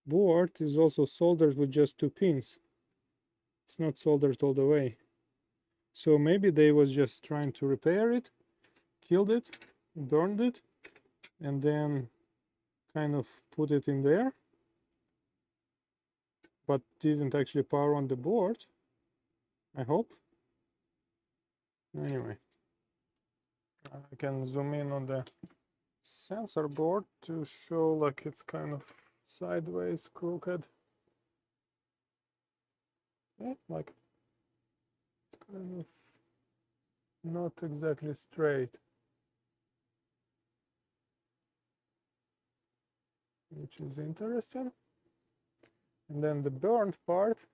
board is also soldered with just 2 pins. It's not soldered all the way. So maybe they was just trying to repair it, killed it, burned it, and then kind of put it in there, but didn't actually power on the board, I hope. Anyway, I can zoom in on the sensor board to show like it's kind of sideways, crooked. Yeah, like it's kind of not exactly straight. which is interesting. And then the burned part,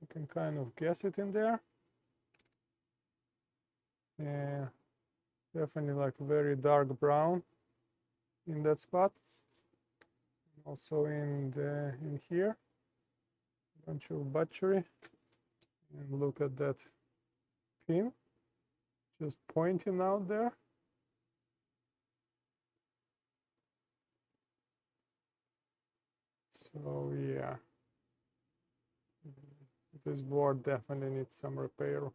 you can kind of guess it in there. Yeah, definitely like very dark brown in that spot. Also in here, a bunch of battery. And look at that pin, just pointing out there. So yeah, this board definitely needs some repair.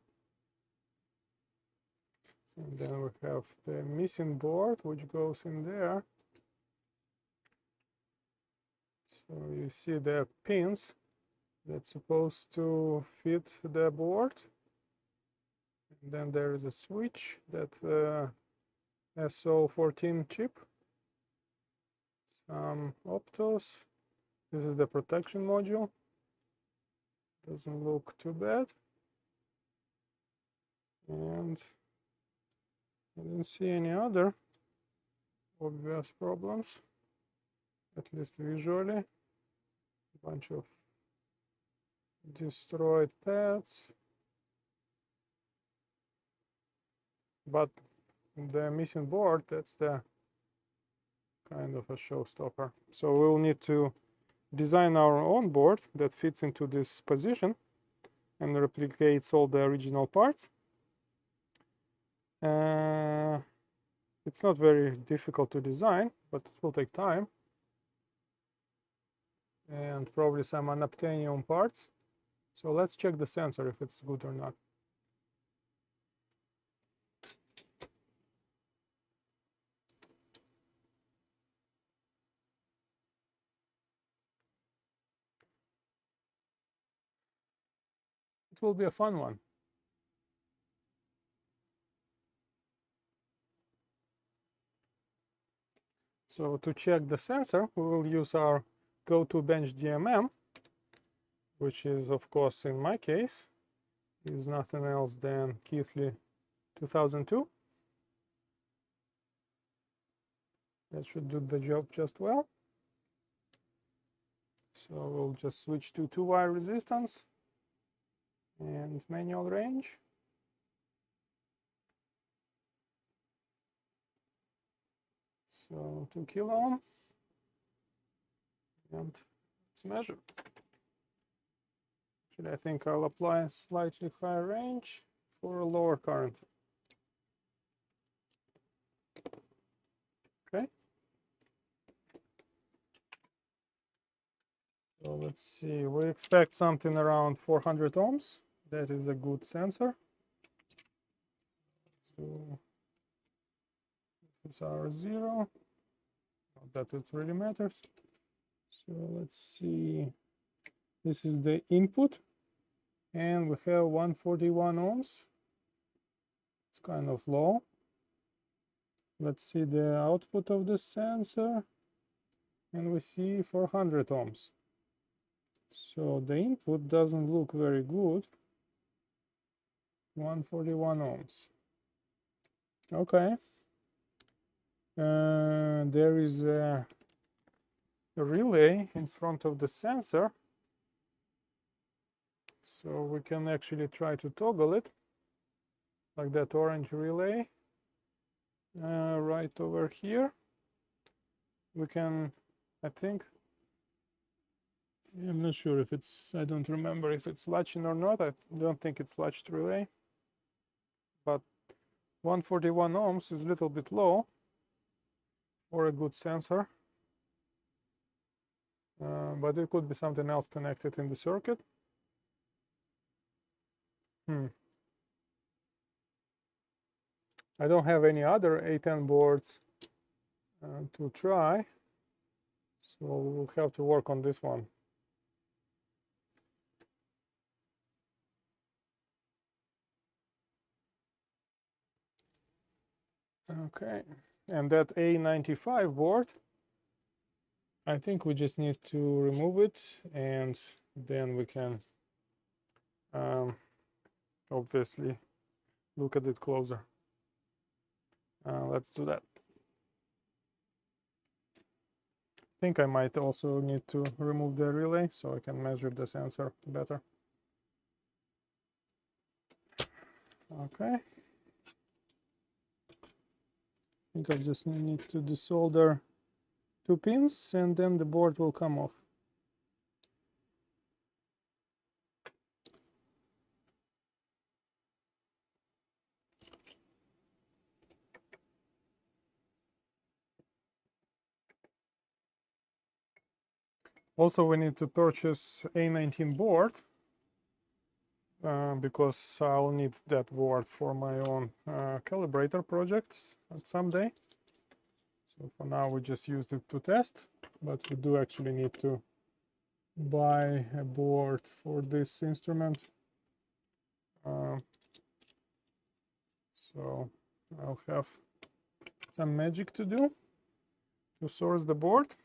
And then we have the missing board, which goes in there. So you see the pins that's supposed to fit the board. And then there is a switch, that SO14 chip, some optos. This is the protection module. Doesn't look too bad. And I didn't see any other obvious problems, at least visually. A bunch of destroyed pads. But the missing board, that's the kind of a showstopper. So we will need to design our own board that fits into this position and replicates all the original parts. It's not very difficult to design, but it will take time and probably some unobtainium parts. So let's check the sensor if it's good or not. It will be a fun one. So to check the sensor, we will use our go-to bench DMM, which is, of course, in my case, is nothing else than Keithley 2002. That should do the job just well. So we'll just switch to 2-wire resistance and manual range. So 2 kilo ohm, and let's measure. Actually, I think I'll apply a slightly higher range for a lower current. Okay. So let's see, we expect something around 400 ohms. That is a good sensor. So this is our 0. Not that it really matters. So let's see, this is the input, and we have 141 ohms. It's kind of low. Let's see the output of the sensor, and we see 400 ohms. So the input doesn't look very good. 141 ohms. Okay. There is a relay in front of the sensor. So we can actually try to toggle it, like that orange relay. Right over here. We can, I think, I'm not sure if it's, I don't remember if it's latching or not. I don't think it's latched relay. But 141 ohms is a little bit low for a good sensor. But it could be something else connected in the circuit. I don't have any other A10 boards to try, so we'll have to work on this one. Okay, and that A95 board, I think we just need to remove it, and then we can obviously look at it closer. Let's do that. think I might also need to remove the relay so I can measure the sensor better. Okay. I think I just need to desolder 2 pins and then the board will come off. Also, we need to purchase A19 board because I'll need that board for my own calibrator projects someday. So for now we just used it to test, but we do actually need to buy a board for this instrument. So I'll have some magic to do to source the board,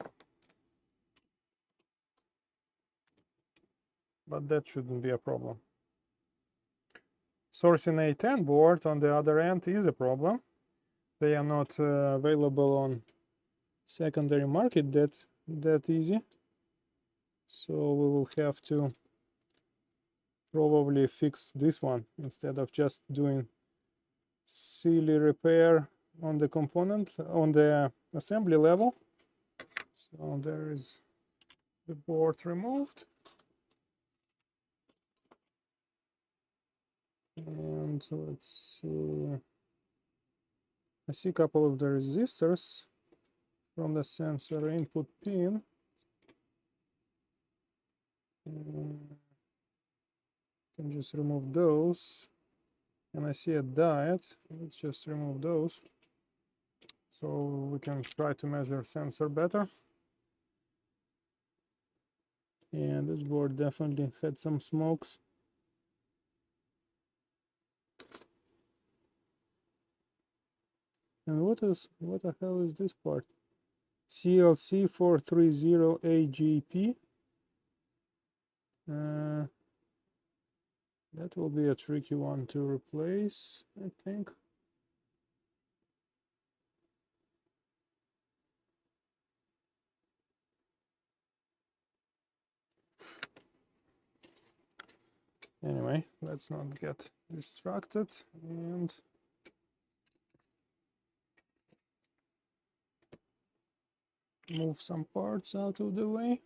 but that shouldn't be a problem. Sourcing A10 board on the other end is a problem. They are not available on secondary market that easy, so we will have to probably fix this one instead of just doing silly repair on the component on the assembly level. So there is the board removed, and let's see, I see a couple of the resistors from the sensor input pin. Can just remove those, and I see a diode. Let's just remove those so we can try to measure sensor better. And this board definitely had some smokes. And what the hell is this part? CLC430AGP. That will be a tricky one to replace, I think. Anyway, let's not get distracted and move some parts out of the way.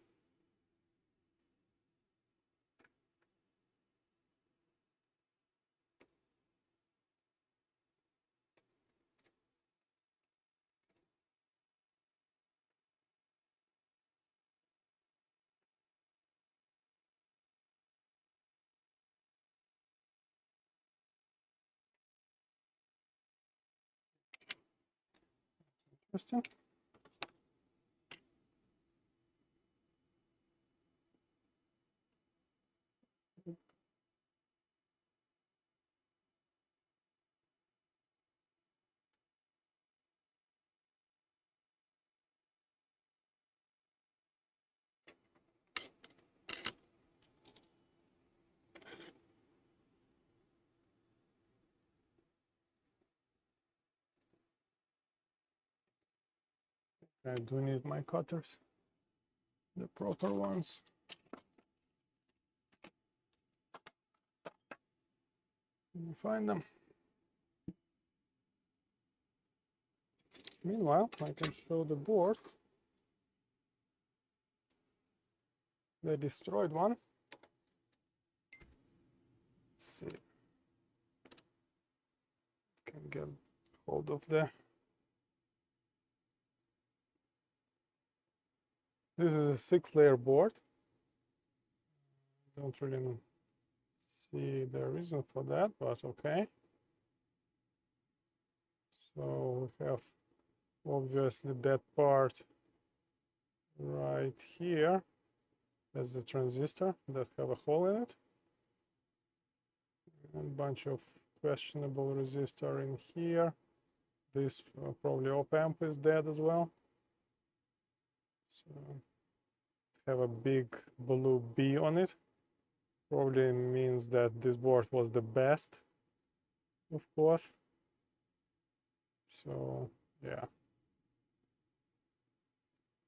Interesting. I do need my cutters, the proper ones. Let me find them. Meanwhile, I can show the board. The destroyed one. Let's see. Can get hold of the. This is a 6-layer board. Don't really see the reason for that, but okay. So we have obviously that part right here as the transistor that have a hole in it, and a bunch of questionable resistor in here. This probably op-amp is dead as well. So have a big blue B on it. Probably means that this board was the best, of course. So yeah.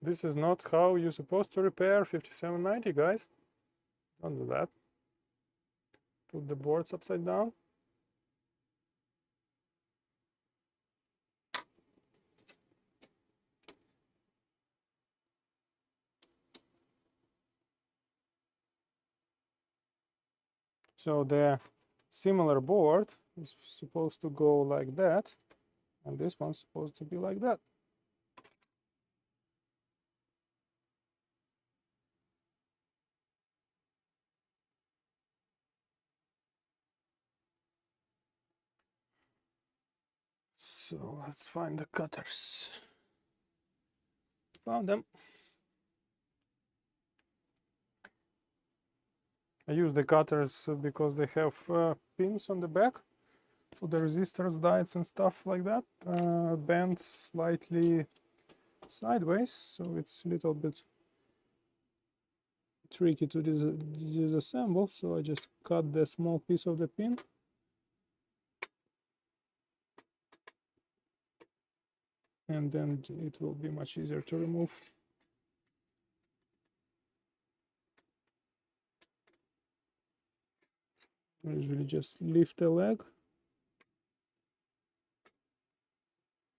This is not how you're supposed to repair 5790, guys. Don't do that. Put the boards upside down. So the similar board is supposed to go like that, and this one's supposed to be like that. So let's find the cutters. Found them. I use the cutters because they have pins on the back for the resistors, diodes, and stuff like that. Bent slightly sideways, so it's a little bit tricky to disassemble. So I just cut the small piece of the pin. And then it will be much easier to remove. I usually just lift the leg,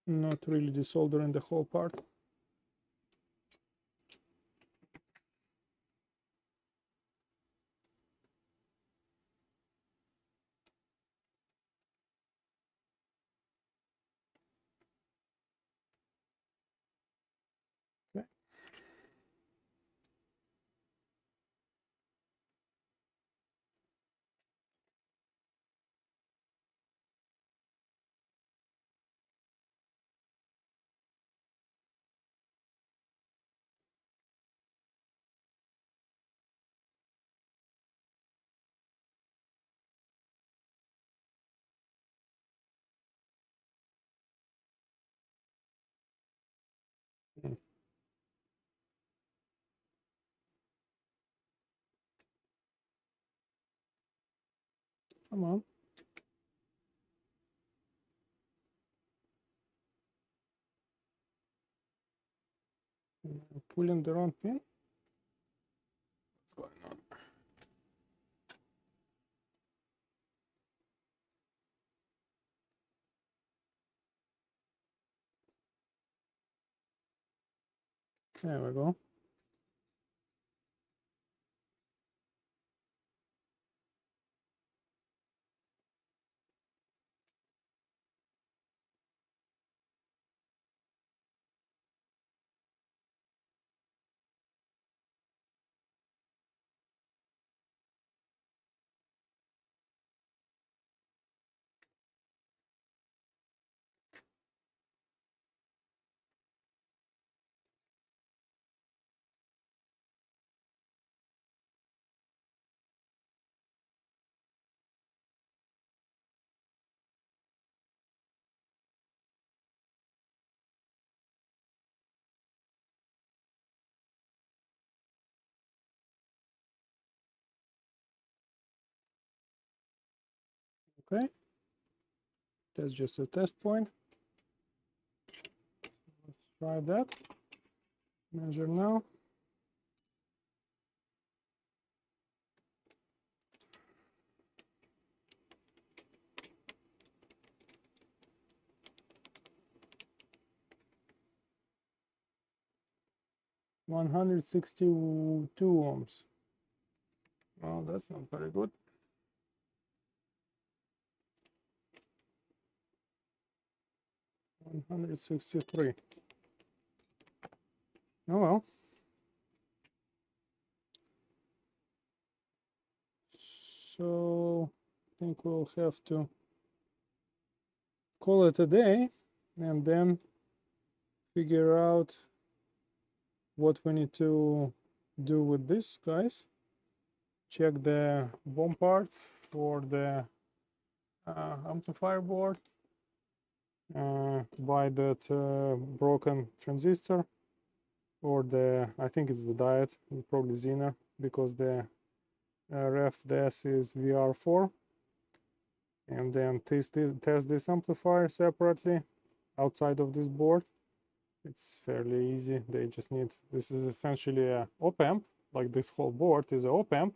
not really desoldering the whole part. Okay. Come on. Pulling the wrong pin. What's going on? There we go. Okay. That's just a test point. Let's try that. Measure now. $162 ohms. Well, that's not very good. $163. Oh well. So I think we'll have to call it a day and then figure out what we need to do with this, guys. Check the BOM parts for the amplifier board, buy that broken transistor, or I think it's the diode, probably Zener, because the ref DS is VR4, and then test this amplifier separately outside of this board, It's fairly easy. They just need, this is essentially a op-amp, like this whole board is a op-amp,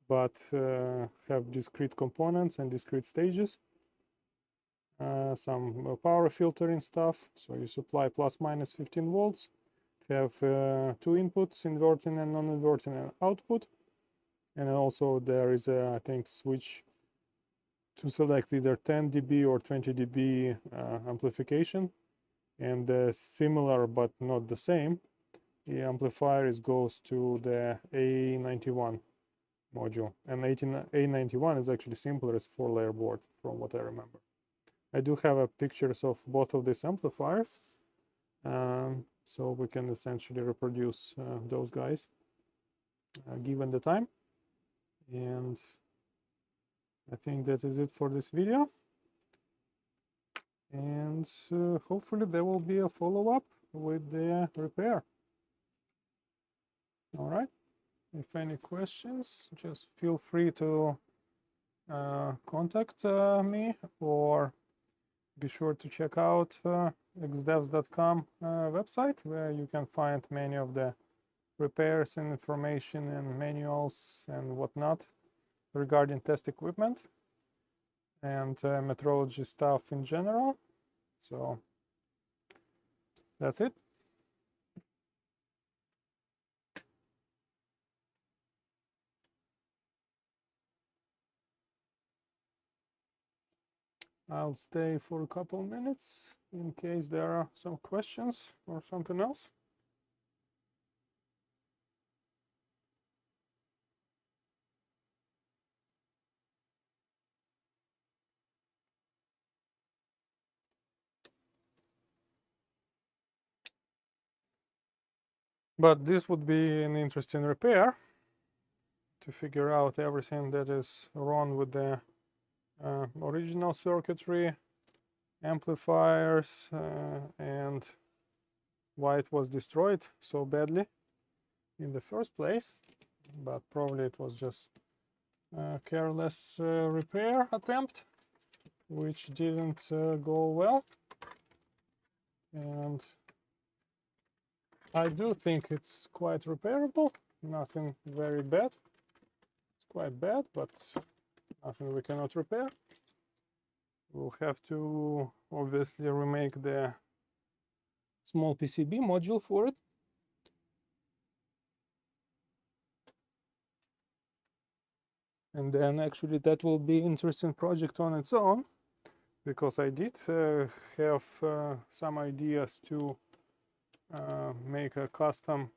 but have discrete components and discrete stages. Some power filtering stuff. So you supply plus minus 15 volts, have two inputs, inverting and non-inverting output. And also there is a, I think, switch to select either 10 dB or 20 dB amplification. And similar but not the same, the amplifier goes to the A91 module. And A91 is actually simpler as 4-layer board from what I remember. I do have pictures of both of these amplifiers, so we can essentially reproduce those guys given the time. And I think that is it for this video. And hopefully there will be a follow-up with the repair. All right. If any questions, just feel free to contact me, or be sure to check out xdevs.com website, where you can find many of the repairs and information and manuals and whatnot regarding test equipment and metrology stuff in general. So that's it. I'll stay for a couple minutes in case there are some questions or something else. But this would be an interesting repair to figure out everything that is wrong with the original circuitry, amplifiers, and why it was destroyed so badly in the first place. But probably it was just a careless repair attempt, which didn't go well. And I do think it's quite repairable, nothing very bad. It's quite bad, but nothing we cannot repair. We'll have to obviously remake the small PCB module for it. And then actually that will be an interesting project on its own, because I did have some ideas to make a custom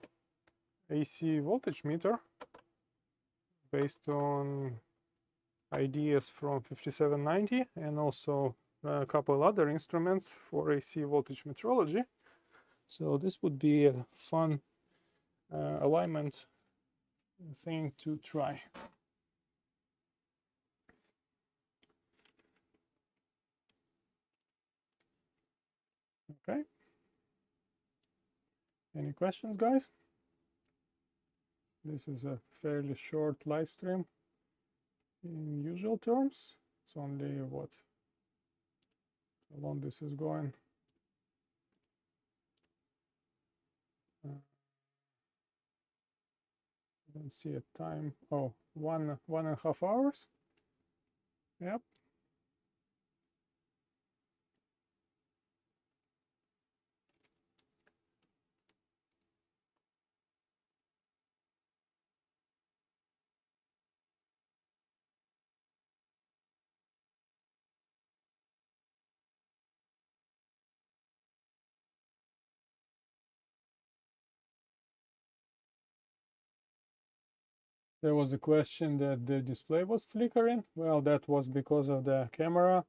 AC voltage meter based on ideas from 5790, and also a couple other instruments for AC voltage metrology. So this would be a fun alignment thing to try. Okay. Any questions, guys? This is a fairly short live stream in usual terms. It's only what, how long this is going? I don't see a time. Oh, one and a half hours. Yep. There was a question that the display was flickering. Well, that was because of the camera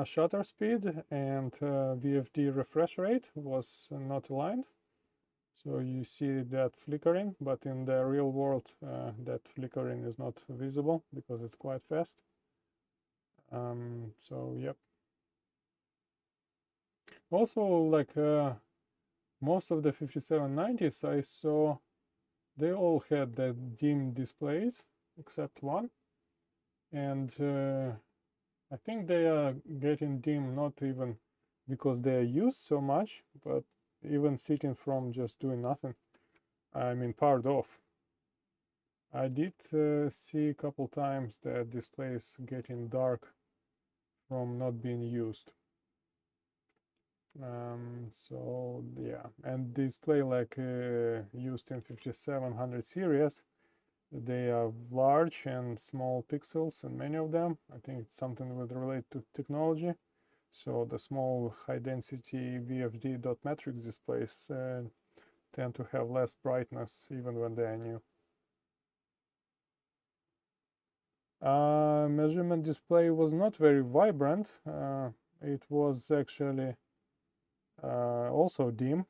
shutter speed, and VFD refresh rate was not aligned. So you see that flickering, but in the real world that flickering is not visible because it's quite fast. So yep. Also, like most of the 5790s I saw, they all had the dim displays except one, and I think they are getting dim not even because they are used so much, but even sitting from just doing nothing. I mean, powered off. I did see a couple times that display is getting dark from not being used. So yeah, and display like used in 5700 series, they are large and small pixels, and many of them. I think it's something with relate to technology. So the small high density VFD dot matrix displays tend to have less brightness even when they are new. Measurement display was not very vibrant. It was actually also dim,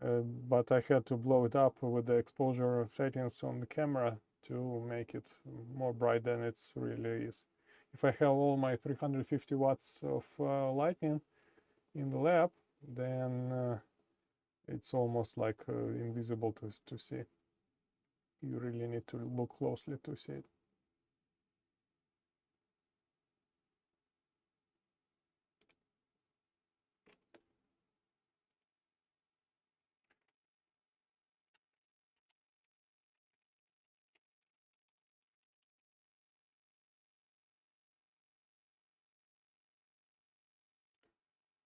but I had to blow it up with the exposure settings on the camera to make it more bright than it really is. If I have all my 350 watts of lighting in the lab, then it's almost like invisible to see. You really need to look closely to see it.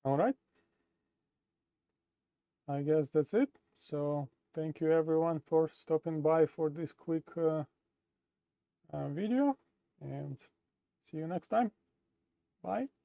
All right. I guess that's it. So thank you everyone for stopping by for this quick video, and see you next time. Bye.